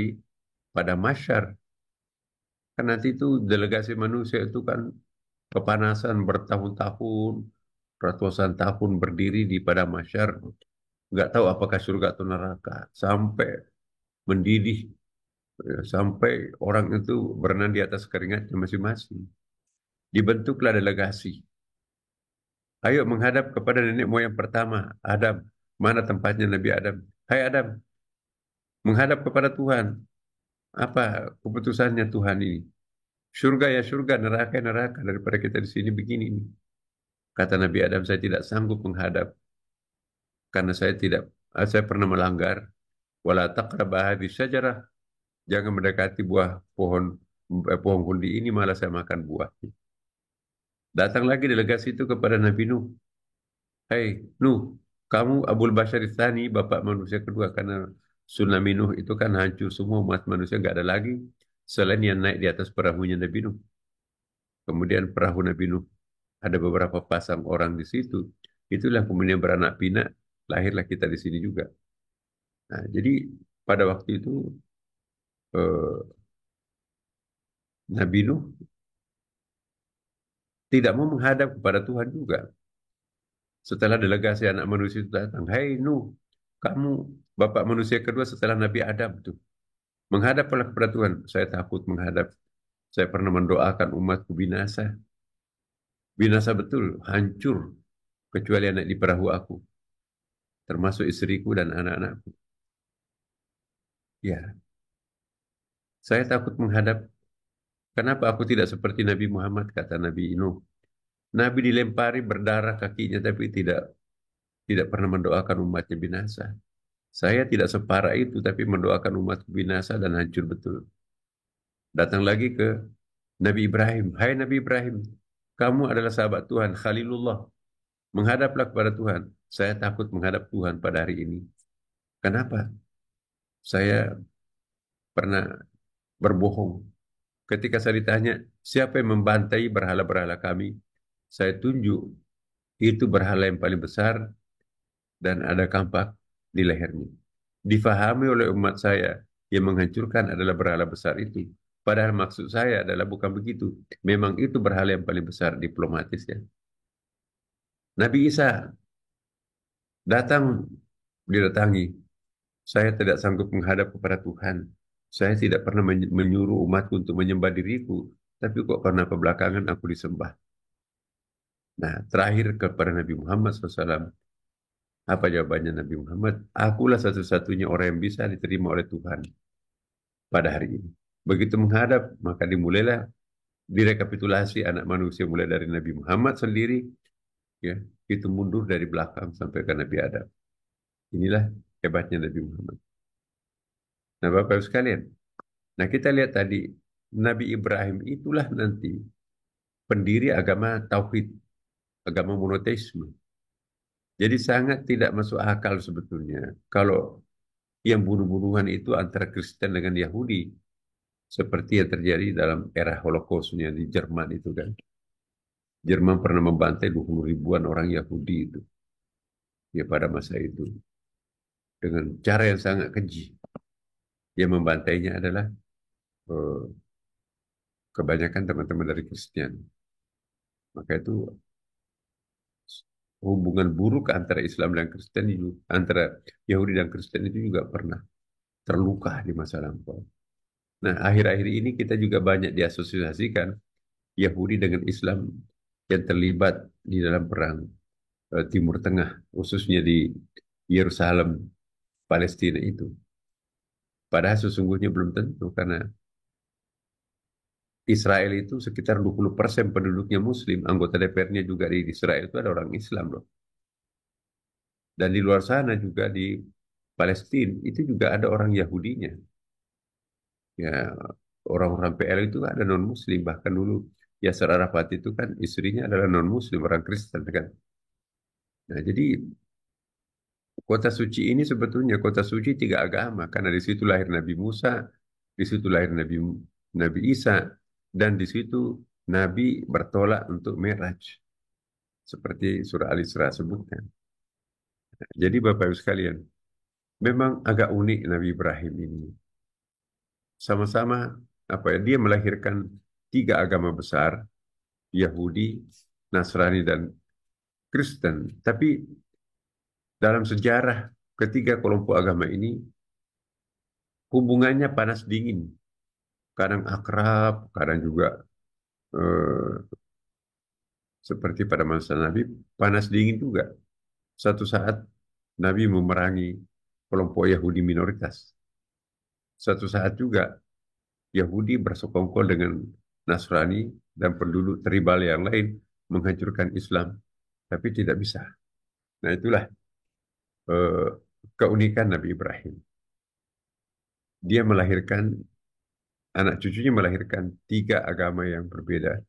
pada mahsyar. Kan nanti itu delegasi manusia itu kan kepanasan bertahun-tahun, ratusan tahun berdiri di pada mahsyar. Nggak tahu apakah surga atau neraka. Sampai mendidih. Sampai orang itu berenang di atas keringatnya masing-masing. Dibentuklah delegasi. Ayo menghadap kepada nenek moyang pertama, Adam. Mana tempatnya Nabi Adam? Hai Adam, menghadap kepada Tuhan. Apa keputusannya Tuhan ini? Surga ya surga, neraka ya neraka. Daripada kita di sini begini. Kata Nabi Adam, saya tidak sanggup menghadap. Karena saya pernah melanggar. Wala taqraba hadhihi syajarah. Jangan mendekati pohon hundi ini, malah saya makan buah. Datang lagi delegasi itu kepada Nabi Nuh. Hai Nuh, kamu Abul Bashar Tsani, bapak manusia kedua. Karena tsunami Nuh itu kan hancur semua umat manusia, nggak ada lagi. Selain yang naik di atas perahunya Nabi Nuh. Kemudian perahu Nabi Nuh, ada beberapa pasang orang di situ. Itulah kemudian beranak pinak, lahirlah kita di sini juga. Nah, jadi pada waktu itu eh, Nabi Nuh tidak mau menghadap kepada Tuhan juga. Setelah delegasi anak manusia itu datang, hai Nuh, kamu bapak manusia kedua setelah Nabi Adam tuh. Menghadaplah kepada Tuhan. Saya takut menghadap. Saya pernah mendoakan umatku binasa. Binasa betul, hancur. Kecuali anak di perahu aku. Termasuk istriku dan anak-anakku. Ya. Saya takut menghadap. Kenapa aku tidak seperti Nabi Muhammad, kata Nabi Nuh. Nabi dilempari berdarah kakinya tapi tidak pernah mendoakan umatnya binasa. Saya tidak separah itu tapi mendoakan umat binasa dan hancur betul. Datang lagi ke Nabi Ibrahim. Hai Nabi Ibrahim, kamu adalah sahabat Tuhan, Khalilullah. Menghadaplah kepada Tuhan. Saya takut menghadap Tuhan pada hari ini. Kenapa? Saya pernah berbohong. Ketika saya ditanya, siapa yang membantai berhala-berhala kami? Saya tunjuk, itu berhala yang paling besar dan ada kampak di lehernya. Difahami oleh umat saya yang menghancurkan adalah berhala besar itu. Padahal maksud saya adalah bukan begitu. Memang itu berhala yang paling besar diplomatisnya. Nabi Isa datang, didatangi. Saya tidak sanggup menghadap kepada Tuhan. Saya tidak pernah menyuruh umatku untuk menyembah diriku. Tapi kok kenapa belakangan aku disembah? Nah, terakhir kepada Nabi Muhammad SAW. Apa jawabannya Nabi Muhammad? Akulah satu-satunya orang yang bisa diterima oleh Tuhan pada hari ini. Begitu menghadap, maka dimulailah direkapitulasi anak manusia mulai dari Nabi Muhammad sendiri, ya, itu mundur dari belakang sampai ke Nabi Adam. Inilah hebatnya Nabi Muhammad. Nah, Bapak Ibu sekalian, nah kita lihat tadi Nabi Ibrahim itulah nanti pendiri agama tauhid, agama monoteisme. Jadi sangat tidak masuk akal sebetulnya kalau yang bunuh-bunuhan itu antara Kristen dengan Yahudi, seperti yang terjadi dalam era Holocaustnya di Jerman itu kan. Jerman pernah membantai 20 ribuan orang Yahudi itu ya pada masa itu dengan cara yang sangat keji. Yang membantainya adalah eh, kebanyakan teman-teman dari Kristen. Maka itu hubungan buruk antara Islam dan Kristen itu, antara Yahudi dan Kristen itu juga pernah terluka di masa lampau. Nah, akhir-akhir ini kita juga banyak diasosiasikan Yahudi dengan Islam yang terlibat di dalam perang Timur Tengah, khususnya di Yerusalem, Palestina itu. Padahal sesungguhnya belum tentu, karena Israel itu sekitar 20% penduduknya Muslim, anggota DPR-nya juga di Israel itu ada orang Islam loh. Dan di luar sana juga di Palestina itu juga ada orang Yahudinya. Ya, orang-orang PL itu ada non-Muslim, bahkan dulu Yasser Arafat itu kan istrinya adalah non-Muslim, orang Kristen kan. Nah, jadi kota suci ini sebetulnya kota suci tiga agama, karena di situ lahir Nabi Musa, di situ lahir Nabi Isa, dan di situ Nabi bertolak untuk Mi'raj, seperti surah Al-Isra sebutkan. Jadi Bapak Ibu sekalian, memang agak unik Nabi Ibrahim ini. Sama-sama apa ya, dia melahirkan tiga agama besar, Yahudi, Nasrani, dan Kristen. Tapi dalam sejarah ketiga kelompok agama ini hubungannya panas dingin. Kadang akrab, kadang juga eh, seperti pada masa Nabi, panas dingin juga. Satu saat Nabi memerangi kelompok Yahudi minoritas. Satu saat juga Yahudi bersekongkol dengan Nasrani dan penduduk tribal yang lain menghancurkan Islam, tapi tidak bisa. Nah, itulah eh, keunikan Nabi Ibrahim. Dia melahirkan, anak cucunya melahirkan tiga agama yang berbeda.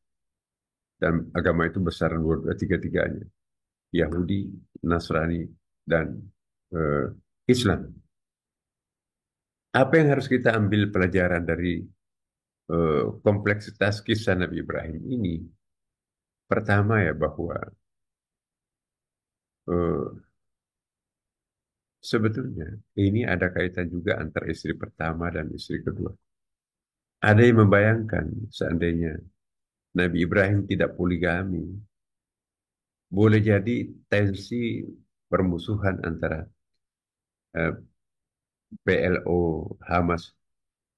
Dan agama itu besar tiga-tiganya. Yahudi, Nasrani, dan eh, Islam. Apa yang harus kita ambil pelajaran dari kompleksitas kisah Nabi Ibrahim ini? Pertama ya bahwa eh, sebetulnya ini ada kaitan juga antara istri pertama dan istri kedua. Ada yang membayangkan seandainya Nabi Ibrahim tidak poligami, boleh jadi tensi permusuhan antara eh, PLO, Hamas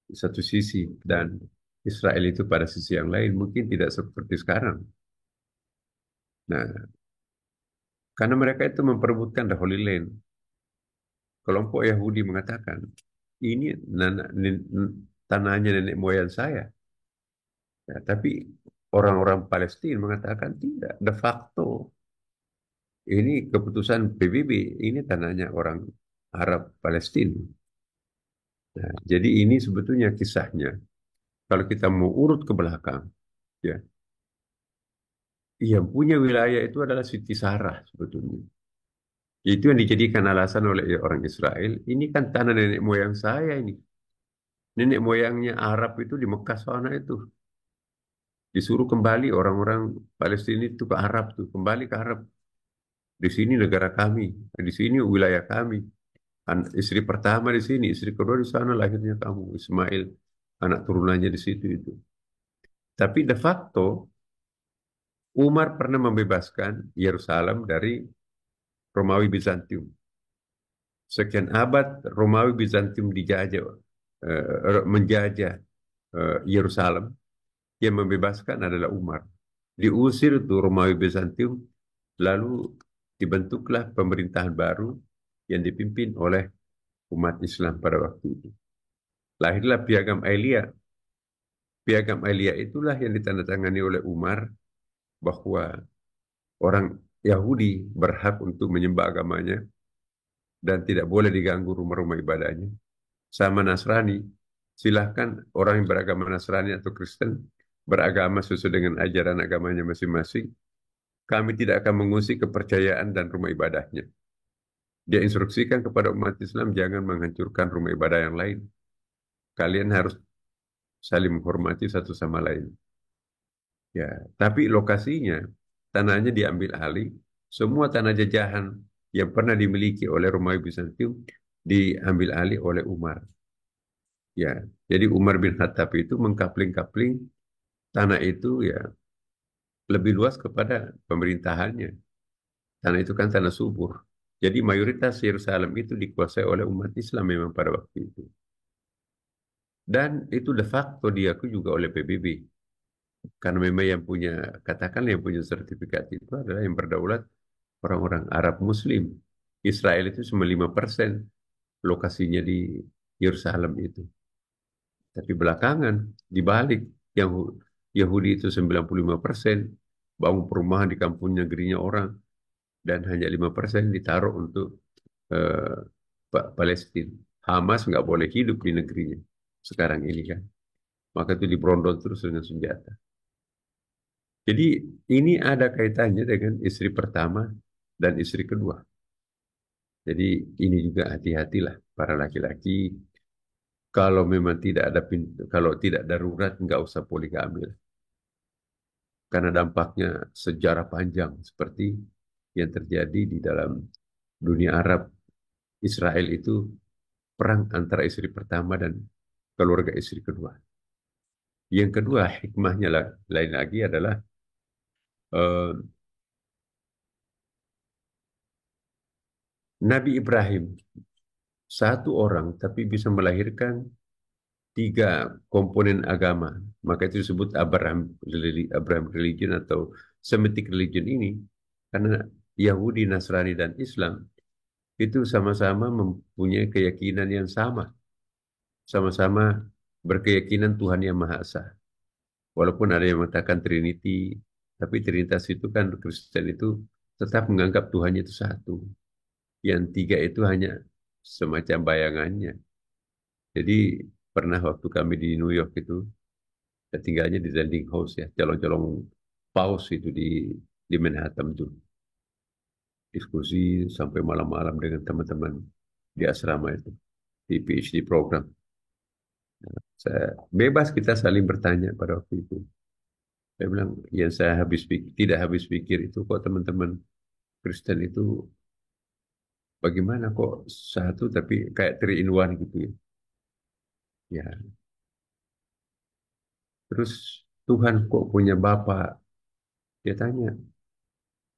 di satu sisi dan Israel itu pada sisi yang lain mungkin tidak seperti sekarang. Nah, karena mereka itu memperebutkan the Holy Land. Kelompok Yahudi mengatakan ini tanahnya nenek moyang saya. Ya, tapi orang-orang Palestina mengatakan tidak, de facto ini keputusan PBB, ini tanahnya orang Arab Palestina. Nah, jadi ini sebetulnya kisahnya. Kalau kita mau urut ke belakang, ya, yang punya wilayah itu adalah Siti Sarah sebetulnya. Itu yang dijadikan alasan oleh orang Israel. Ini kan tanah nenek moyang saya ini. Nenek moyangnya Arab itu di Mekah sana itu. Disuruh kembali orang-orang Palestina itu ke Arab tuh, kembali ke Arab. Di sini negara kami, di sini wilayah kami. Istri pertama di sini, istri kedua di sana lahirnya kamu, Ismail, anak turunannya di situ itu. Tapi de facto Umar pernah membebaskan Yerusalem dari Romawi Bizantium. Sekian abad Romawi Bizantium menjajah Yerusalem. Yang membebaskan adalah Umar. Diusir itu Romawi Bizantium, lalu dibentuklah pemerintahan baru yang dipimpin oleh umat Islam pada waktu itu. Lahirlah Piagam Ailia. Piagam Ailia itulah yang ditandatangani oleh Umar bahwa orang Yahudi berhak untuk menyembah agamanya dan tidak boleh diganggu rumah-rumah ibadahnya. Sama Nasrani, silahkan orang yang beragama Nasrani atau Kristen beragama sesuai dengan ajaran agamanya masing-masing. Kami tidak akan mengusik kepercayaan dan rumah ibadahnya. Dia instruksikan kepada umat Islam jangan menghancurkan rumah ibadah yang lain. Kalian harus saling menghormati satu sama lain. Ya, tapi lokasinya, tanahnya diambil alih. Semua tanah jajahan yang pernah dimiliki oleh Romawi Bizantium diambil alih oleh Umar. Ya, jadi Umar bin Khattab itu mengkapling-kapling tanah itu ya lebih luas kepada pemerintahannya. Tanah itu kan tanah subur. Jadi mayoritas Yerusalem itu dikuasai oleh umat Islam memang pada waktu itu. Dan itu de facto diakui juga oleh PBB. Karena memang yang punya, katakanlah yang punya sertifikat itu adalah yang berdaulat orang-orang Arab Muslim. Israel itu cuma 5% lokasinya di Yerusalem itu. Tapi belakangan dibalik, yang Yahudi itu 95%, bangun perumahan di kampung negerinya orang, dan hanya 5% ditaruh untuk Palestina. Hamas nggak boleh hidup di negerinya sekarang ini kan. Maka itu diberondong terus dengan senjata. Jadi ini ada kaitannya dengan istri pertama dan istri kedua. Jadi ini juga hati-hatilah para laki-laki. Kalau memang tidak ada kalau tidak darurat nggak usah poligami. Karena dampaknya sejarah panjang seperti yang terjadi di dalam dunia Arab. Israel itu perang antara istri pertama dan keluarga istri kedua. Yang kedua hikmahnya lain lagi adalah Nabi Ibrahim satu orang tapi bisa melahirkan 3 komponen agama. Maka itu disebut Abraham religion atau Semitic religion ini. Karena Yahudi, Nasrani, dan Islam itu sama-sama mempunyai keyakinan yang sama. Sama-sama berkeyakinan Tuhan yang Maha Esa. Walaupun ada yang mengatakan Trinity, tapi Trinitas itu kan Kristen itu tetap menganggap Tuhannya itu satu. Yang 3 itu hanya semacam bayangannya. Jadi pernah waktu kami di New York itu, tinggalnya di Landing House ya, calon-calon paus itu di Manhattan itu. Diskusi sampai malam-malam dengan teman-teman di asrama itu, di PhD program. Bebas kita saling bertanya pada waktu itu. Saya bilang, yang saya tidak habis pikir itu kok teman-teman Kristen itu bagaimana kok satu tapi kayak 3 in 1 gitu ya. Ya. Terus Tuhan kok punya Bapak? Dia tanya,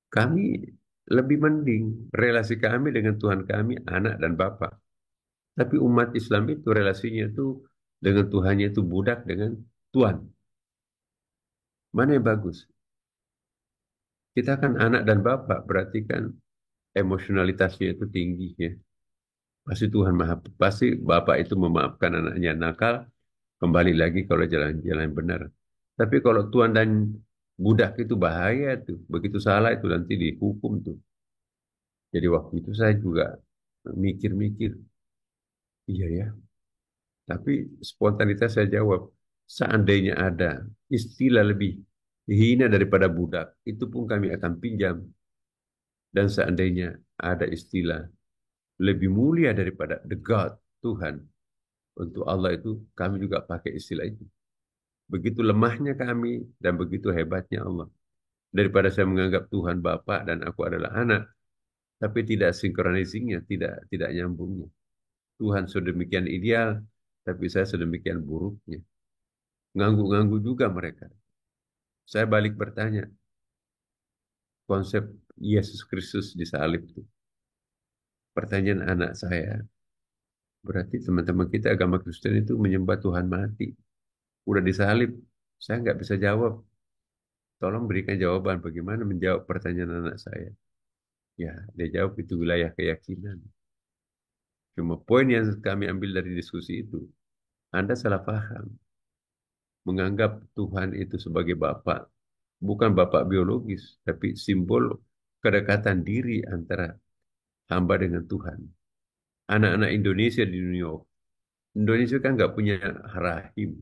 kami lebih mending relasi kami dengan Tuhan kami, anak dan Bapak. Tapi umat Islam itu relasinya itu dengan Tuhannya itu budak dengan Tuhan. Mana yang bagus? Kita kan anak dan Bapak, berarti kan emosionalitasnya itu tinggi ya. Pasti Bapak itu memaafkan anaknya nakal, kembali lagi kalau jalan-jalan benar. Tapi kalau tuan dan budak itu bahaya tuh. Begitu salah itu nanti dihukum tuh. Jadi waktu itu saya juga mikir-mikir, iya ya. Tapi spontanitas saya jawab, seandainya ada istilah lebih hina daripada budak, itu pun kami akan pinjam. Dan seandainya ada istilah lebih mulia daripada the God, Tuhan, untuk Allah itu, kami juga pakai istilah itu. Begitu lemahnya kami dan begitu hebatnya Allah. Daripada saya menganggap Tuhan Bapa dan aku adalah anak, tapi tidak sinkronisingnya, tidak nyambungnya. Tuhan sedemikian ideal, tapi saya sedemikian buruknya. Nganggu-nganggu juga mereka. Saya balik bertanya, konsep Yesus Kristus disalib itu. Pertanyaan anak saya, berarti teman-teman kita agama Kristen itu menyembah Tuhan mati. Udah disalib, saya nggak bisa jawab. Tolong berikan jawaban bagaimana menjawab pertanyaan anak saya. Ya, dia jawab itu wilayah keyakinan. Cuma poin yang kami ambil dari diskusi itu, Anda salah paham. Menganggap Tuhan itu sebagai Bapa, bukan Bapa biologis, tapi simbol kedekatan diri antara hamba dengan Tuhan. Anak-anak Indonesia di New York, Indonesia kan nggak punya rahim,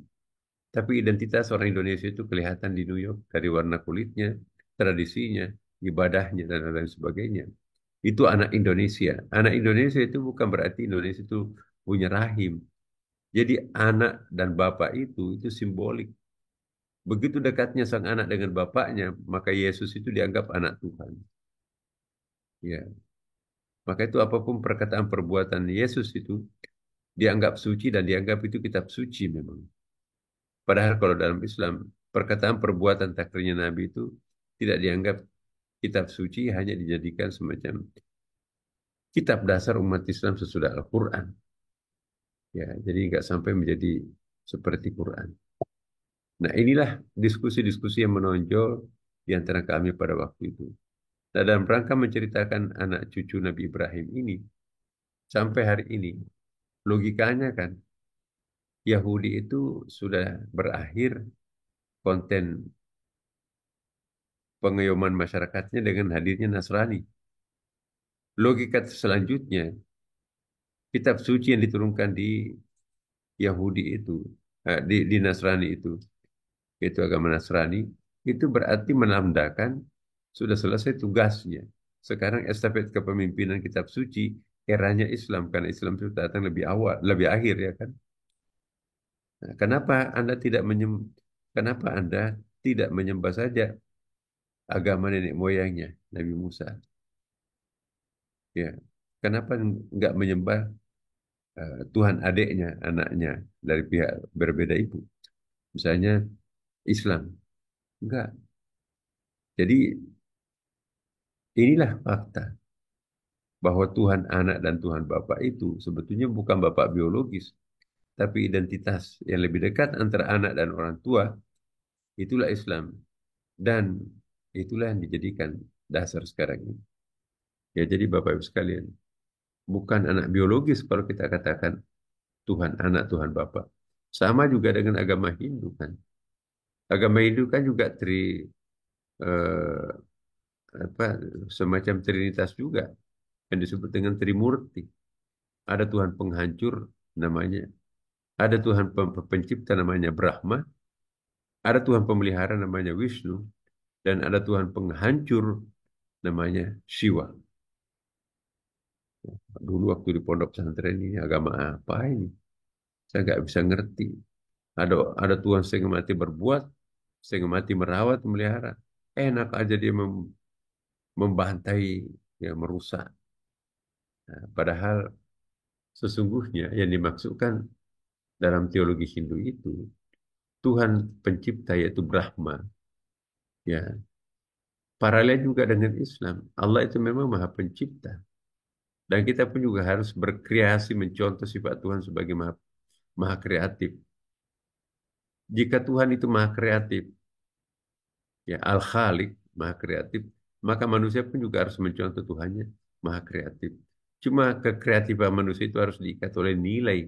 tapi identitas orang Indonesia itu kelihatan di New York dari warna kulitnya, tradisinya, ibadahnya, dan lain sebagainya. Itu anak Indonesia. Anak Indonesia itu bukan berarti Indonesia itu punya rahim. Jadi anak dan bapak itu simbolik. Begitu dekatnya sang anak dengan bapaknya, maka Yesus itu dianggap anak Tuhan. Ya, maka itu apapun perkataan perbuatan Yesus itu dianggap suci dan dianggap itu kitab suci memang. Padahal kalau dalam Islam, perkataan perbuatan takrirnya Nabi itu tidak dianggap kitab suci, hanya dijadikan semacam kitab dasar umat Islam sesudah Al-Quran. Ya, jadi nggak sampai menjadi seperti Quran. Nah, inilah diskusi-diskusi yang menonjol di antara kami pada waktu itu. Nah, dalam rangka menceritakan anak cucu Nabi Ibrahim ini, sampai hari ini, logikanya kan, Yahudi itu sudah berakhir konten pengayoman masyarakatnya dengan hadirnya Nasrani. Logika selanjutnya, kitab suci yang diturunkan di Yahudi itu, di Nasrani itu agama Nasrani, itu berarti menandakan sudah selesai tugasnya. Sekarang estafet kepemimpinan kitab suci eranya Islam, karena Islam itu datang lebih awal, lebih akhir ya kan. Nah, kenapa Anda tidak menyembah saja agama nenek moyangnya Nabi Musa? Ya, kenapa nggak menyembah Tuhan adiknya, anaknya dari pihak berbeda ibu? Misalnya Islam. Enggak. Jadi inilah fakta bahwa Tuhan anak dan Tuhan Bapa itu sebetulnya bukan Bapak biologis, tapi identitas yang lebih dekat antara anak dan orang tua, itulah Islam. Dan itulah yang dijadikan dasar sekarang ini. Ya, jadi Bapak Ibu sekalian, bukan anak biologis kalau kita katakan Tuhan anak, Tuhan Bapa. Sama juga dengan agama Hindu kan. Agama Hindu kan juga eh, semacam trinitas juga yang disebut dengan Trimurti. Ada Tuhan penghancur namanya, ada Tuhan pencipta namanya Brahma, ada Tuhan pemelihara namanya Wisnu, dan ada Tuhan penghancur namanya Shiva. Dulu waktu di pondok pesantren ini agama apa ini? Saya nggak bisa ngerti. Ada Tuhan setengah mati berbuat, setengah mati merawat, memelihara. Enak aja dia membantai, ya merusak. Nah, padahal sesungguhnya yang dimaksudkan dalam teologi Hindu itu Tuhan pencipta yaitu Brahma. Ya, paralel juga dengan Islam. Allah itu memang Maha Pencipta. Dan kita pun juga harus berkreasi mencontoh sifat Tuhan sebagai maha kreatif. Jika Tuhan itu maha kreatif, ya Al-Khaliq, maha kreatif, maka manusia pun juga harus mencontoh Tuhannya maha kreatif. Cuma kekreatifan manusia itu harus diikat oleh nilai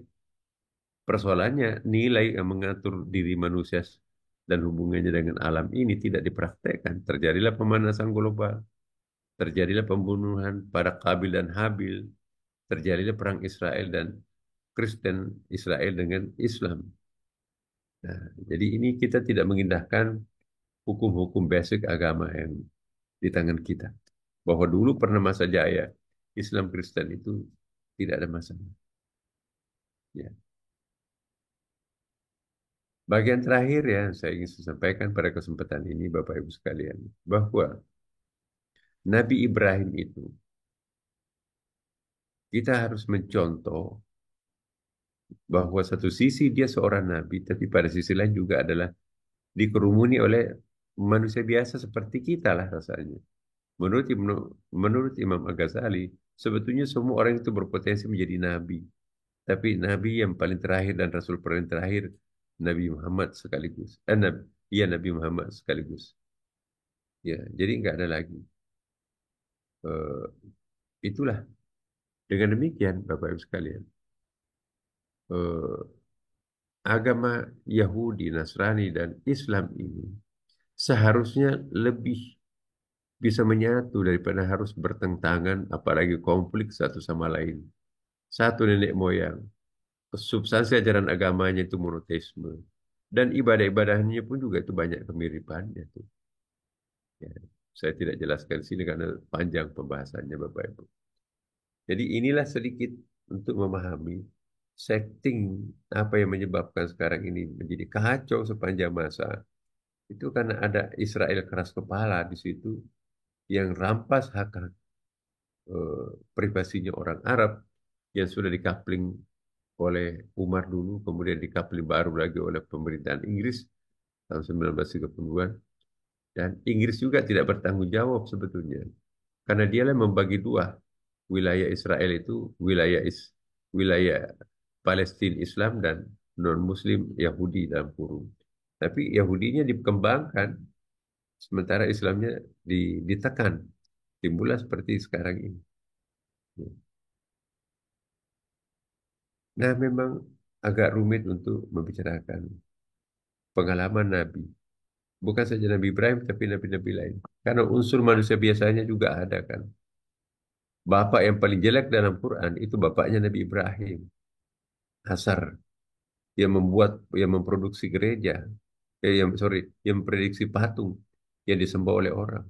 Persoalannya nilai yang mengatur diri manusia dan hubungannya dengan alam ini tidak dipraktekkan. Terjadilah pemanasan global, terjadilah pembunuhan pada Qabil dan Habil, terjadilah perang Israel dan Kristen, Israel dengan Islam. Nah, jadi ini kita tidak mengindahkan hukum-hukum basic agama yang di tangan kita. Bahwa dulu pernah masa jaya Islam Kristen itu tidak ada masalah. Ya. Bagian terakhir ya saya ingin sampaikan pada kesempatan ini Bapak Ibu sekalian bahwa Nabi Ibrahim itu kita harus mencontoh bahwa satu sisi dia seorang nabi tapi pada sisi lain juga adalah dikerumuni oleh manusia biasa seperti kita lah rasanya. Menurut Imam Al-Ghazali, sebetulnya semua orang itu berpotensi menjadi nabi. Tapi nabi yang paling terakhir dan rasul paling terakhir Nabi Muhammad sekaligus. Nabi Muhammad sekaligus. Ya, jadi nggak ada lagi. Eh, itulah. Dengan demikian, Bapak Ibu sekalian, eh, agama Yahudi, Nasrani, dan Islam ini seharusnya lebih bisa menyatu daripada harus bertentangan, apalagi konflik satu sama lain. Satu nenek moyang, substansi ajaran agamanya itu monoteisme, dan ibadah-ibadahnya pun juga itu banyak kemiripannya tuh. Ya, saya tidak jelaskan di sini karena panjang pembahasannya Bapak Ibu. Jadi inilah sedikit untuk memahami setting apa yang menyebabkan sekarang ini menjadi kacau sepanjang masa. Itu karena ada Israel keras kepala di situ yang rampas hak privasinya orang Arab yang sudah dikapling oleh Umar dulu, kemudian dikapling baru lagi oleh pemerintahan Inggris tahun 1930-an. Dan Inggris juga tidak bertanggung jawab sebetulnya. Karena dialah membagi dua wilayah Israel itu, wilayah Palestina Islam dan non-Muslim Yahudi dalam kurung. Tapi Yahudinya dikembangkan, sementara Islamnya ditekan. Timbullah seperti sekarang ini. Nah, memang agak rumit untuk membicarakan pengalaman Nabi. Bukan saja Nabi Ibrahim, tapi Nabi-Nabi lain. Karena unsur manusia biasanya juga ada kan. Bapak yang paling jelek dalam Quran itu bapaknya Nabi Ibrahim. Hasar. Yang memproduksi gereja. Yang memprediksi patung yang disembah oleh orang.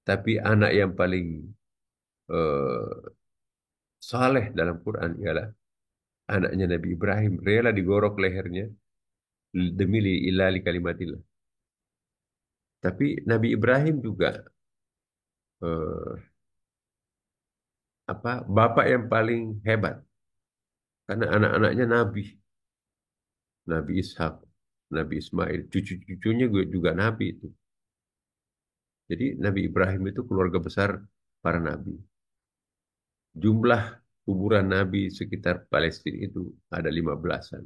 Tapi anak yang paling eh, saleh dalam Quran ialah anaknya Nabi Ibrahim. Rela digorok lehernya demi ilali kalimatillah. Tapi Nabi Ibrahim juga eh, bapak yang paling hebat karena anak-anaknya Nabi, Nabi Ishak, Nabi Ismail, cucu-cucunya juga Nabi itu. Jadi Nabi Ibrahim itu keluarga besar para Nabi. Jumlah kuburan Nabi sekitar Palestina itu ada 15-an.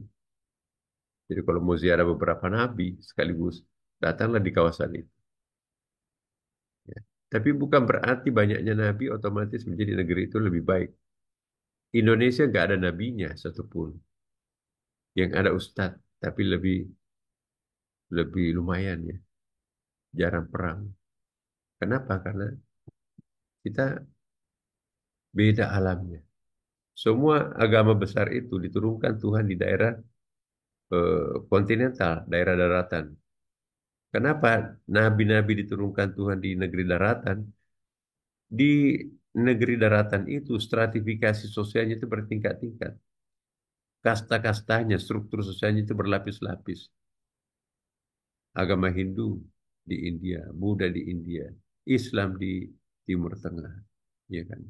Jadi kalau mau ziarah beberapa Nabi sekaligus datanglah di kawasan itu. Ya. Tapi bukan berarti banyaknya Nabi otomatis menjadi negeri itu lebih baik. Indonesia nggak ada nabinya satupun. Yang ada ustadz, tapi lebih lumayan ya. Jarang perang. Kenapa? Karena kita beda alamnya. Semua agama besar itu diturunkan Tuhan di daerah kontinental, daerah daratan. Kenapa nabi-nabi diturunkan Tuhan di negeri daratan? Di negeri daratan itu stratifikasi sosialnya itu bertingkat-tingkat. Kasta-kastanya, struktur sosialnya itu berlapis-lapis. Agama Hindu di India, Buddha di India, Islam di Timur Tengah, ya kan?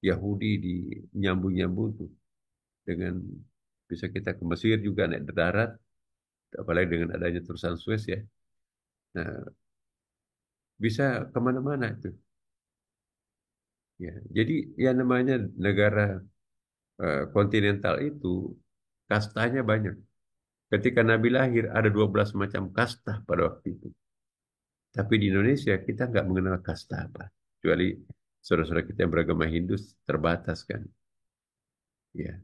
Yahudi di nyambung-nyambung tuh dengan bisa kita ke Mesir juga naik darat, apalagi dengan adanya terusan Suez ya. Nah, bisa kemana-mana itu. Ya, jadi yang namanya negara kontinental itu kastanya banyak. Ketika Nabi lahir ada 12 macam kasta pada waktu itu. Tapi di Indonesia kita nggak mengenal kasta apa. Kecuali saudara-saudara kita yang beragama Hindu terbatas kan. Ya.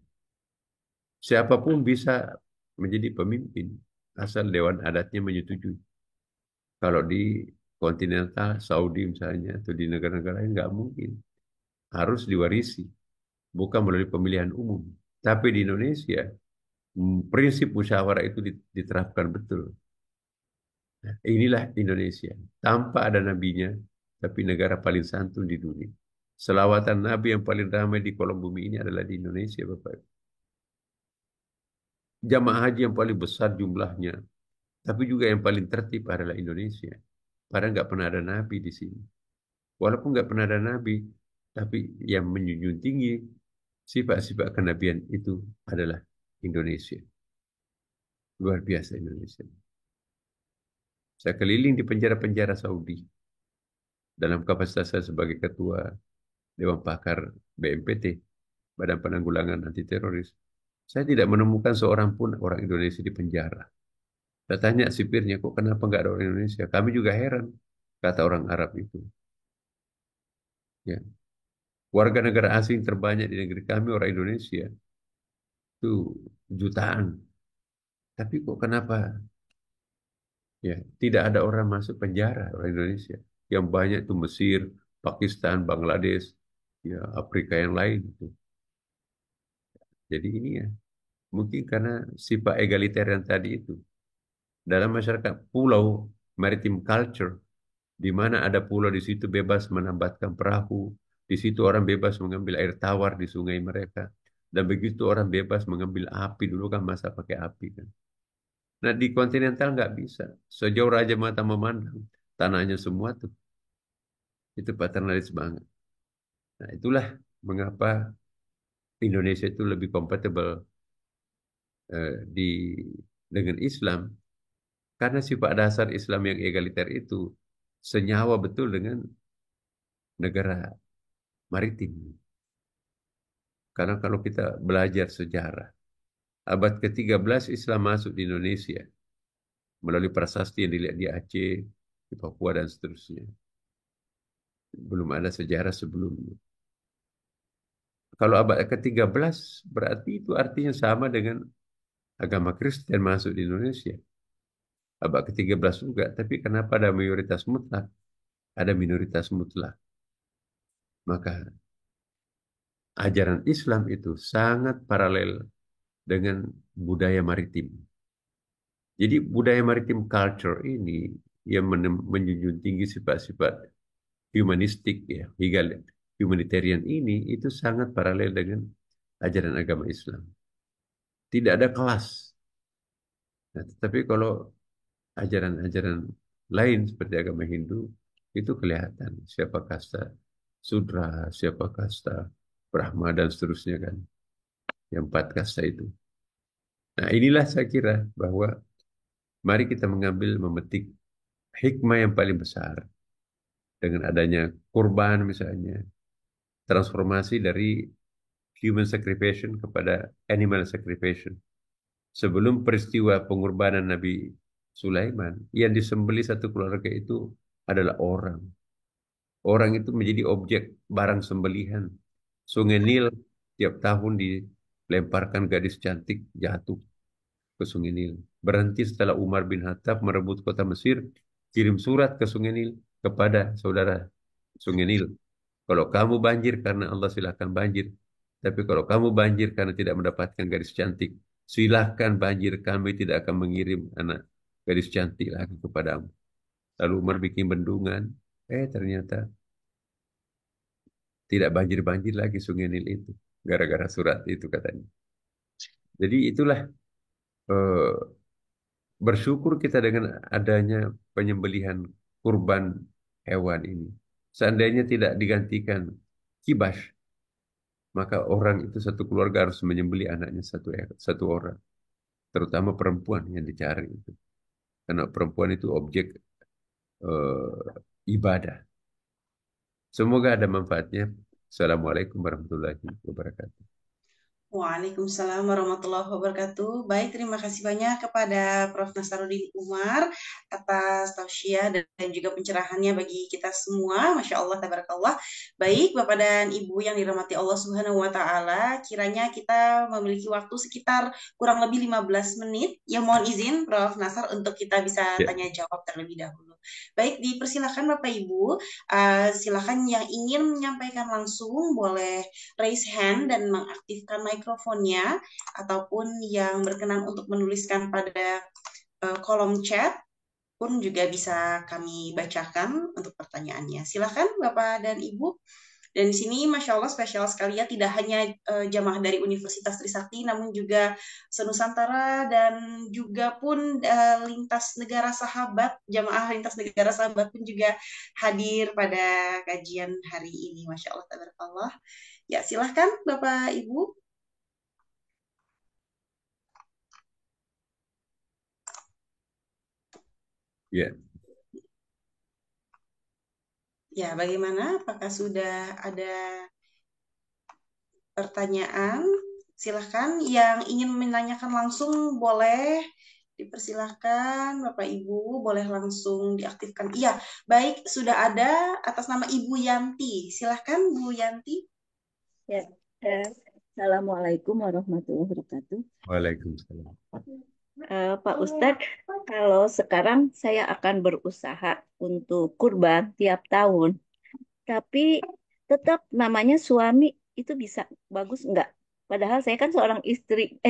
Siapapun bisa menjadi pemimpin asal dewan adatnya menyetujui. Kalau di kontinental Saudi misalnya atau di negara-negara lain nggak mungkin, harus diwarisi, bukan melalui pemilihan umum. Tapi di Indonesia prinsip musyawarah itu diterapkan betul. Nah, inilah Indonesia, tanpa ada nabinya, tapi negara paling santun di dunia. Selawatan Nabi yang paling ramai di kolom bumi ini adalah di Indonesia, Bapak. Jamaah haji yang paling besar jumlahnya, tapi juga yang paling tertib adalah Indonesia. Padahal nggak pernah ada nabi di sini. Walaupun nggak pernah ada nabi, tapi yang menjunjung tinggi sifat-sifat kenabian itu adalah Indonesia. Luar biasa Indonesia. Saya keliling di penjara-penjara Saudi dalam kapasitas saya sebagai ketua Dewan Pakar BNPT, Badan Penanggulangan Anti Teroris. Saya tidak menemukan seorang pun orang Indonesia di penjara. Saya tanya sipirnya, kok kenapa nggak ada orang Indonesia? Kami juga heran, kata orang Arab itu. Ya. Warga negara asing terbanyak di negeri kami orang Indonesia. Itu jutaan. Tapi kok kenapa ya tidak ada orang masuk penjara orang Indonesia? Yang banyak itu Mesir, Pakistan, Bangladesh, ya Afrika yang lain itu. Jadi ini ya mungkin karena sifat egaliter yang tadi itu. Dalam masyarakat pulau maritim culture, di mana ada pulau di situ bebas menambatkan perahu, di situ orang bebas mengambil air tawar di sungai mereka, dan begitu orang bebas mengambil api, dulu kan masa pakai api kan. Nah di kontinental nggak bisa, sejauh raja mata memandang, tanahnya semua tuh, itu paternalis banget. Nah itulah mengapa Indonesia itu lebih compatible dengan Islam, karena sifat dasar Islam yang egaliter itu senyawa betul dengan negara maritim. Karena kalau kita belajar sejarah, abad ke-13 Islam masuk di Indonesia melalui prasasti yang dilihat di Aceh, di Papua, dan seterusnya. Belum ada sejarah sebelumnya. Kalau abad ke-13 berarti itu artinya sama dengan agama Kristen masuk di Indonesia. Abad ke-13 juga, tapi kenapa ada mayoritas mutlak? Ada minoritas mutlak. Maka ajaran Islam itu sangat paralel dengan budaya maritim. Jadi budaya maritim culture ini yang menjunjung tinggi sifat-sifat humanistik ya, humanitarian ini itu sangat paralel dengan ajaran agama Islam. Tidak ada kelas. Nah, tetapi kalau ajaran-ajaran lain seperti agama Hindu itu kelihatan siapa kasta Sudra, siapa kasta Brahma dan seterusnya kan. Yang 4 kasta itu. Nah, inilah saya kira bahwa mari kita memetik hikmah yang paling besar dengan adanya kurban misalnya, transformasi dari human sacrifice kepada animal sacrifice. Sebelum peristiwa pengorbanan Nabi Sulaiman, yang disembelih satu keluarga itu adalah orang. Orang itu menjadi objek barang sembelihan. Sungai Nil tiap tahun dilemparkan gadis cantik jatuh ke Sungai Nil. Berhenti setelah Umar bin Khattab merebut kota Mesir, kirim surat ke Sungai Nil kepada saudara Sungai Nil. Kalau kamu banjir karena Allah silahkan banjir. Tapi kalau kamu banjir karena tidak mendapatkan gadis cantik, silahkan banjir, kami tidak akan mengirim anak gadis cantik lagi kepadamu. Lalu Umar bikin bendungan, ternyata tidak banjir-banjir lagi Sungai Nil itu. Gara-gara surat itu katanya. Jadi itulah eh, bersyukur kita dengan adanya penyembelihan kurban hewan ini. Seandainya tidak digantikan kibash, maka orang itu satu keluarga harus menyembelih anaknya satu orang. Terutama perempuan yang dicari itu. Karena perempuan itu objek ibadah. Semoga ada manfaatnya. Assalamualaikum warahmatullahi wabarakatuh. Waalaikumsalam warahmatullahi wabarakatuh. Baik, terima kasih banyak kepada Prof. Nasaruddin Umar atas tausiah dan juga pencerahannya bagi kita semua. Masya Allah, tabarakallah. Baik, Bapak dan Ibu yang dirahmati Allah Subhanahu wa Ta'ala, kiranya kita memiliki waktu sekitar kurang lebih 15 menit. Ya, mohon izin, Prof. Nasar, untuk kita bisa Ya, tanya jawab terlebih dahulu. Baik, dipersilakan Bapak Ibu. Silakan yang ingin menyampaikan langsung boleh raise hand dan mengaktifkan mikrofonnya, ataupun yang berkenan untuk menuliskan pada kolom chat pun juga bisa kami bacakan untuk pertanyaannya. Silakan Bapak dan Ibu. Dan di sini Masya Allah spesial sekali ya, tidak hanya jamaah dari Universitas Trisakti, namun juga senusantara dan juga pun lintas negara sahabat, jamaah lintas negara sahabat pun juga hadir pada kajian hari ini. Masya Allah, tabarakallah. Ya, silahkan Bapak Ibu. ya. Ya, bagaimana? Apakah sudah ada pertanyaan? Silahkan. Yang ingin menanyakan langsung boleh dipersilahkan. Bapak Ibu boleh langsung diaktifkan. Iya, baik. Sudah ada atas nama Ibu Yanti. Silahkan Bu Yanti. Ya, Assalamualaikum warahmatullahi wabarakatuh. Waalaikumsalam. Pak Ustadz, kalau sekarang saya akan berusaha untuk kurban tiap tahun, tapi tetap namanya suami itu bisa bagus enggak? Padahal saya kan seorang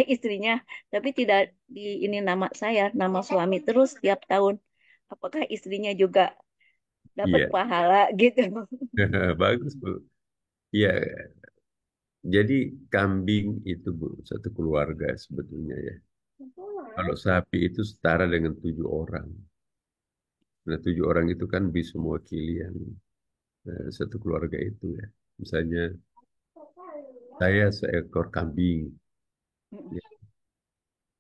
istrinya, tapi tidak di ini nama saya, nama suami terus tiap tahun. Apakah istrinya juga dapat Iya, pahala gitu? bagus Bu. Iya, jadi kambing itu Bu, satu keluarga sebetulnya ya. Kalau sapi itu setara dengan 7 orang. Nah, 7 orang itu kan bisa mewakili yang satu keluarga itu ya. Misalnya saya seekor kambing. Ya.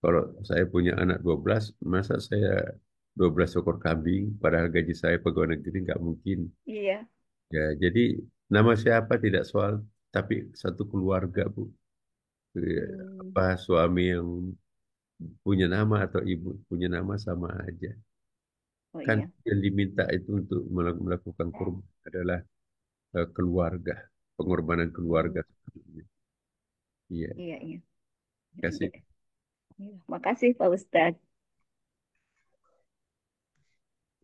Kalau saya punya anak 12, masa saya 12 ekor kambing, padahal gaji saya pegawai negeri nggak mungkin. Iya. Ya, jadi nama siapa tidak soal, tapi satu keluarga Bu. Ya, Hmm. apa suami yang punya nama atau ibu punya nama sama aja. Oh Kan iya. yang diminta itu untuk melakukan kurban adalah keluarga, pengorbanan Hmm. keluarga. Iya, Iya, iya. kasih. Iya, makasih Pak Ustadz.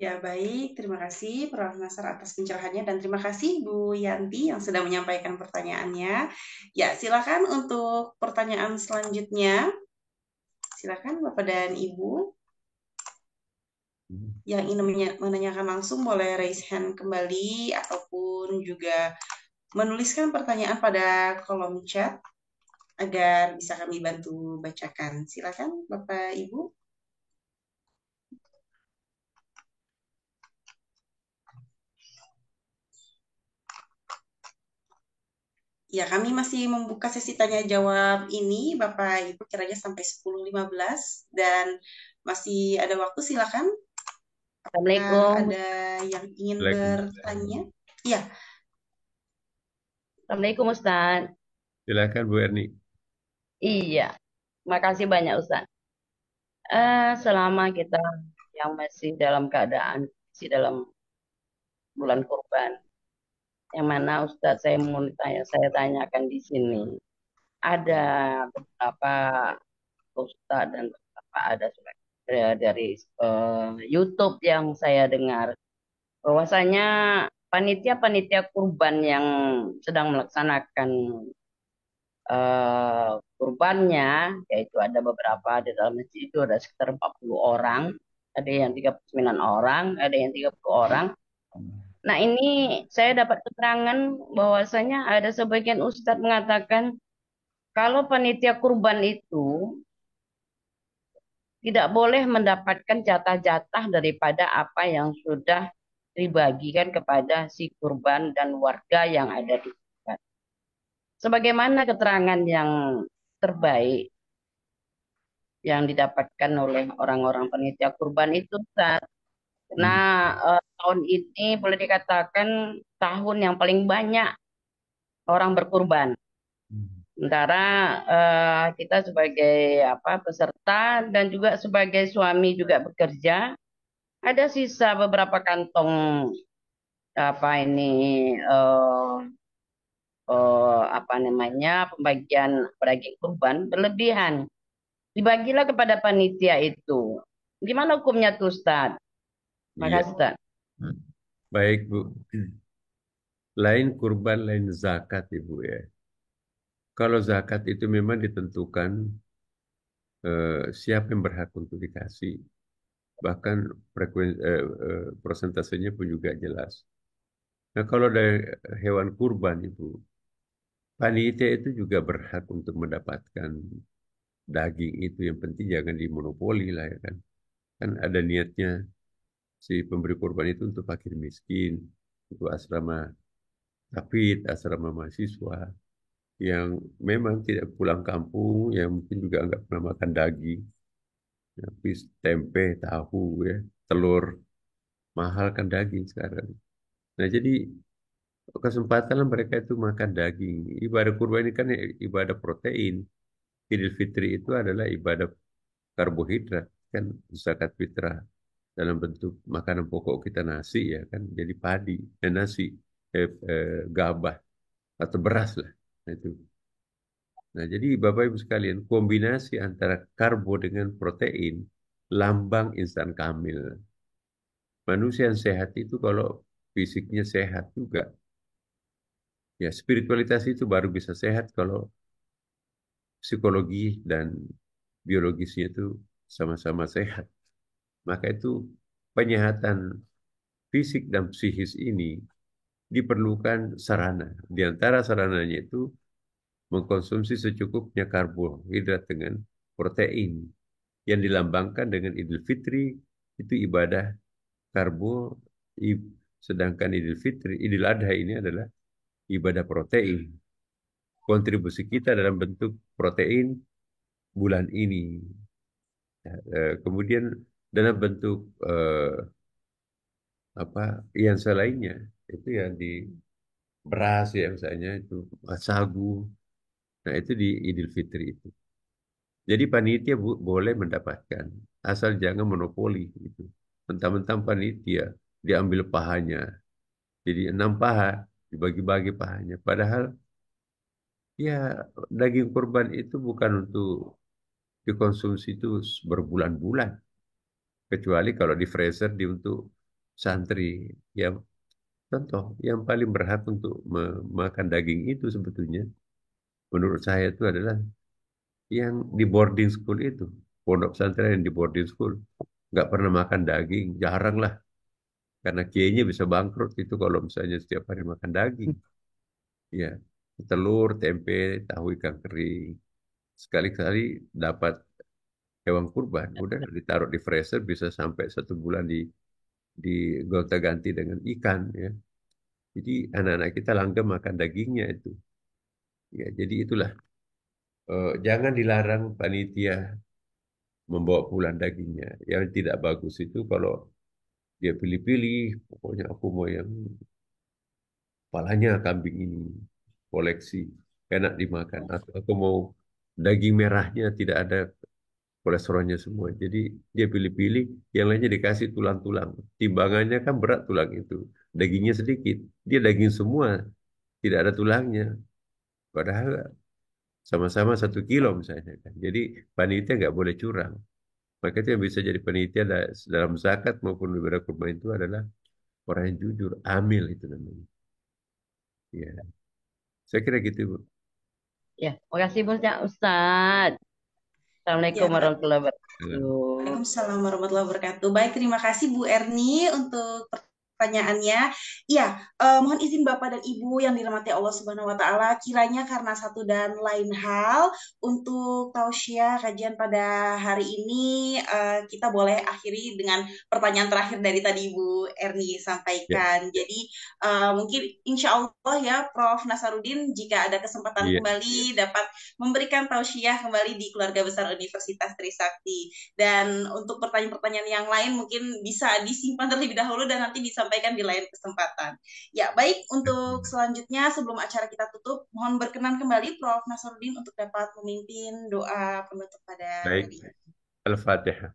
Ya, baik. Terima kasih Prof. Nasar atas pencerahannya dan terima kasih Bu Yanti yang sudah menyampaikan pertanyaannya. Ya, silakan untuk pertanyaan selanjutnya. Silakan Bapak dan Ibu yang ingin menanyakan langsung boleh raise hand kembali ataupun juga menuliskan pertanyaan pada kolom chat agar bisa kami bantu bacakan. Silakan Bapak Ibu. Ya, kami masih membuka sesi tanya jawab ini Bapak Ibu kiranya sampai 10.15 dan masih ada waktu, silakan. Apakah Assalamualaikum. ada yang ingin bertanya? Iya, Assalamualaikum Ustaz. Silakan Bu Erni. Iya, makasih banyak Ustaz. Selama kita yang masih dalam keadaan masih dalam bulan kurban, yang mana Ustaz saya tanyakan di sini, ada beberapa Ustaz dan beberapa ada dari YouTube yang saya dengar bahwasanya panitia-panitia kurban yang sedang melaksanakan kurbannya, yaitu ada beberapa di dalam masjid itu ada sekitar 40 orang, ada yang 39 orang, ada yang 30 orang. Nah, ini saya dapat keterangan bahwasanya ada sebagian ustadz mengatakan kalau panitia kurban itu tidak boleh mendapatkan jatah-jatah daripada apa yang sudah dibagikan kepada si kurban dan warga yang ada di tempat. Sebagaimana keterangan yang terbaik yang didapatkan oleh orang-orang panitia kurban itu, Ustaz. Nah, tahun ini boleh dikatakan tahun yang paling banyak orang berkurban. Sementara kita sebagai peserta dan juga sebagai suami juga bekerja, ada sisa beberapa kantong eh, pembagian daging kurban berlebihan. Dibagilah kepada panitia itu. Gimana hukumnya tuh, Ustaz? Iya. Makasih, Ustaz. Baik, Bu. Lain kurban, lain zakat, Ibu ya. Kalau zakat itu memang ditentukan siapa yang berhak untuk dikasih. Bahkan persentasenya pun juga jelas. Nah, kalau dari hewan kurban, Ibu, panitia itu juga berhak untuk mendapatkan daging itu. Yang penting jangan dimonopoli lah ya kan. Kan ada niatnya si pemberi kurban itu untuk fakir miskin, untuk asrama hafid, asrama mahasiswa yang memang tidak pulang kampung, yang mungkin juga nggak pernah makan daging, tapi tempe, tahu ya, telur, mahal kan daging sekarang. Nah jadi kesempatan mereka itu makan daging. Ibadah kurban ini kan ibadah protein. Idul Fitri itu adalah ibadah karbohidrat, kan zakat fitrah dalam bentuk makanan pokok kita nasi ya kan, jadi padi, nasi, gabah atau beras lah. Nah, itu. Nah, jadi Bapak Ibu sekalian, kombinasi antara karbo dengan protein, lambang insan kamil. Manusia yang sehat itu kalau fisiknya sehat juga. Ya, spiritualitas itu baru bisa sehat kalau psikologi dan biologisnya itu sama-sama sehat. Maka itu penyehatan fisik dan psikis ini diperlukan sarana. Di antara sarananya itu mengkonsumsi secukupnya karbohidrat dengan protein yang dilambangkan dengan Idul Fitri itu ibadah karbo, sedangkan Idul Adha ini adalah ibadah protein. Kontribusi kita dalam bentuk protein bulan ini. Kemudian dalam bentuk yang selainnya itu yang di beras ya misalnya itu sagu. Nah itu di Idul Fitri itu. Jadi panitia boleh mendapatkan asal jangan monopoli gitu. Mentang-mentang panitia diambil pahanya. Jadi 6 paha dibagi-bagi pahanya. Padahal ya daging kurban itu bukan untuk dikonsumsi itu berbulan-bulan. Kecuali kalau di freezer untuk santri. Yang contoh yang paling berhak untuk memakan daging itu sebetulnya menurut saya itu adalah yang di boarding school itu. Pondok pesantren yang di boarding school. Nggak pernah makan daging, jarang lah. Karena kiainya bisa bangkrut itu kalau misalnya setiap hari makan daging. Ya, telur, tempe, tahu ikan kering. Sekali-kali dapat hewan kurban, udah ditaruh di freezer bisa sampai 1 bulan di gonta-ganti dengan ikan ya. Jadi anak-anak kita langgeng makan dagingnya itu. Ya, jadi itulah. Jangan dilarang panitia membawa pulang dagingnya. Yang tidak bagus itu kalau dia pilih-pilih, pokoknya aku mau yang kepalanya kambing ini, koleksi, enak dimakan. Atau aku mau daging merahnya tidak ada kolesterolnya semua. Jadi dia pilih-pilih, yang lainnya dikasih tulang-tulang. Timbangannya kan berat tulang itu, dagingnya sedikit. Dia daging semua, tidak ada tulangnya. Padahal sama-sama 1 kilo misalnya kan. Jadi panitia nggak boleh curang. Maka itu yang bisa jadi panitia dalam zakat maupun ibadah kurban itu adalah orang yang jujur, amil itu namanya. Ya, saya kira gitu, Bu. Ya, makasih banyak Ustaz. Assalamualaikum Ya, warahmatullahi wabarakatuh. Waalaikumsalam warahmatullahi wabarakatuh. Baik, terima kasih Bu Erni untuk pertanyaannya. Iya, mohon izin Bapak dan Ibu yang dirahmati Allah Subhanahu wa taala, kiranya karena satu dan lain hal untuk tausiah kajian pada hari ini kita boleh akhiri dengan pertanyaan terakhir dari tadi Bu Erni sampaikan. Jadi mungkin insya Allah ya Prof Nasaruddin jika ada kesempatan kembali dapat memberikan tausiah kembali di keluarga besar Universitas Trisakti. Dan untuk pertanyaan-pertanyaan yang lain mungkin bisa disimpan terlebih dahulu dan nanti bisa sampaikan di lain kesempatan. Ya, baik, untuk selanjutnya sebelum acara kita tutup, mohon berkenan kembali Prof. Nasaruddin untuk dapat memimpin doa penutup pada Baik, hari ini. Al-Fatihah.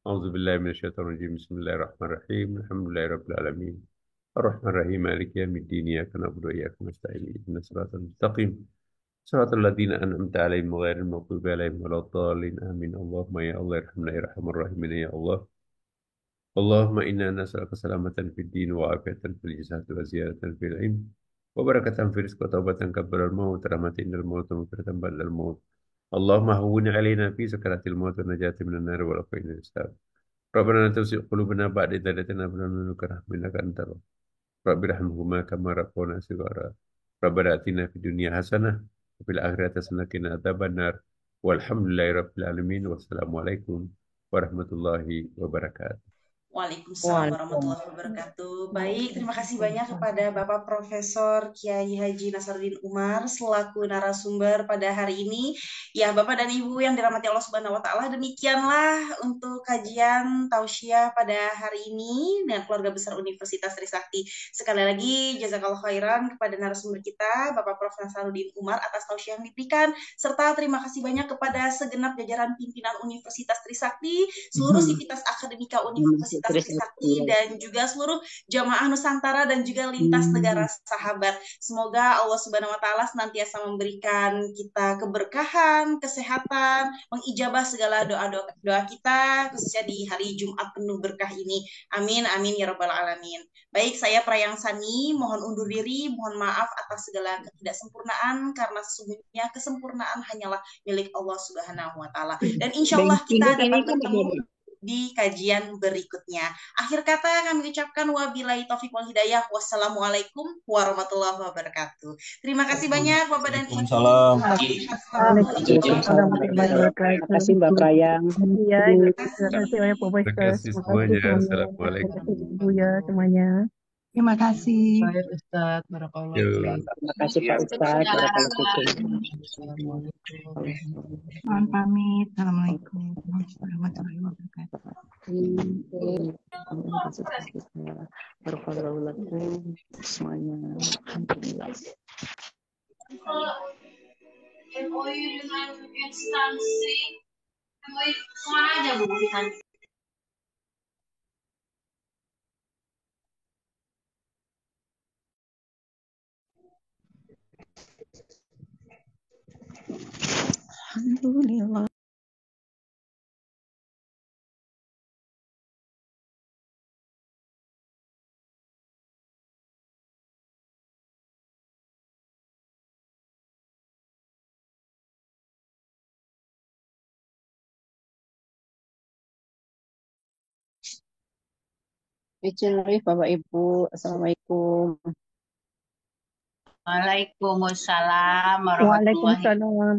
A'udzubillahi minasyaitonirrajim. Bismillahirrahmanirrahim. Alhamdulillahirabbil alamin. Ar-Rahmanir-Rahim. Maliki yaumiddin. Iyyaka na'budu wa iyyaka nasta'in. Ihdinas siratal mustaqim. Siratal ladzina an'amta 'alaihim ghairil maghdubi 'alaihim waladdallin. Amin. Allahumma ya Allah irhamna ya arhamar rahimin ya Allah. Allahumma inna nas'aluka salamatan fid din wa afiatan fil jasad wa ziyadatan fil ilm wa barakatan fil rizqi wa taubatan qabla al-maut rahmatan indal maut wa maghfiratan ba'da al-maut. Allahumma hawwin 'alaina fi sakaratil maut wa najatan minan nar wa laqina hisab. Rabbana la tuzigh qulubana ba'da idh hadaytana wa hab lana min ladunka rahmatan innaka antal wahhab. Rabbirhamhuma kama rabbayana shighara. Rabbana atina fid dunya hasanah wa fil akhirati hasanah wa qina adzabannar. Walhamdulillahi rabbil alamin. Wassalamualaikum warahmatullahi wabarakatuh. Waalaikumsalam warahmatullahi wabarakatuh. Baik, terima kasih banyak kepada Bapak Profesor Kiai Haji Nasaruddin Umar selaku narasumber pada hari ini. Ya, Bapak dan Ibu yang dirahmati Allah Subhanahu wa taala, demikianlah untuk kajian tausiah pada hari ini dengan keluarga besar Universitas Trisakti. Sekali lagi jazakallahu khairan kepada narasumber kita Bapak Prof Nasaruddin Umar atas tausiah yang diberikan, serta terima kasih banyak kepada segenap jajaran pimpinan Universitas Trisakti, seluruh sivitas akademika Universitas Trisakti, dan juga seluruh jamaah Nusantara dan juga lintas negara sahabat. Semoga Allah Subhanahu wa taala senantiasa memberikan kita keberkahan, kesehatan, mengijabah segala doa kita khususnya di hari Jumat penuh berkah ini. Amin amin ya rabbal alamin. Baik, saya Prayang Sani mohon undur diri, mohon maaf atas segala ketidaksempurnaan karena sesungguhnya kesempurnaan hanyalah milik Allah Subhanahu wa taala. Dan insya Allah kita dapat bertemu di kajian berikutnya. Akhir kata kami ucapkan wabillahi taufiq wal hidayah. Wassalamualaikum warahmatullahi wabarakatuh. Terima kasih banyak Bapak dan Ibu. Waalaikumsalam. Waalaikumsalam warahmatullahi wabarakatuh. Terima kasih Mbak Prayang. Iya, Terima terima kasih. kasih banyak Pak Terima Ustaz. kasih Terima kasih semuanya. semuanya. Assalamualaikum. Terima kasih Ibu ya semuanya. Terima kasih. Baik Ustaz, barakallahu Yo. fiik. Terima kasih Pak Ustadz. Barakallahu fikum. Mohon pamit. Assalamualaikum warahmatullahi wabarakatuh. Barakallahu lakum semuanya. Alhamdulillah. MOU dengan instansi MOU kemana aja Bu? Alhamdulillah. Izin Bapak Ibu. Assalamualaikum. Waalaikumsalam warahmatullahi Waalaikumsalam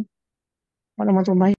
warahmatullahi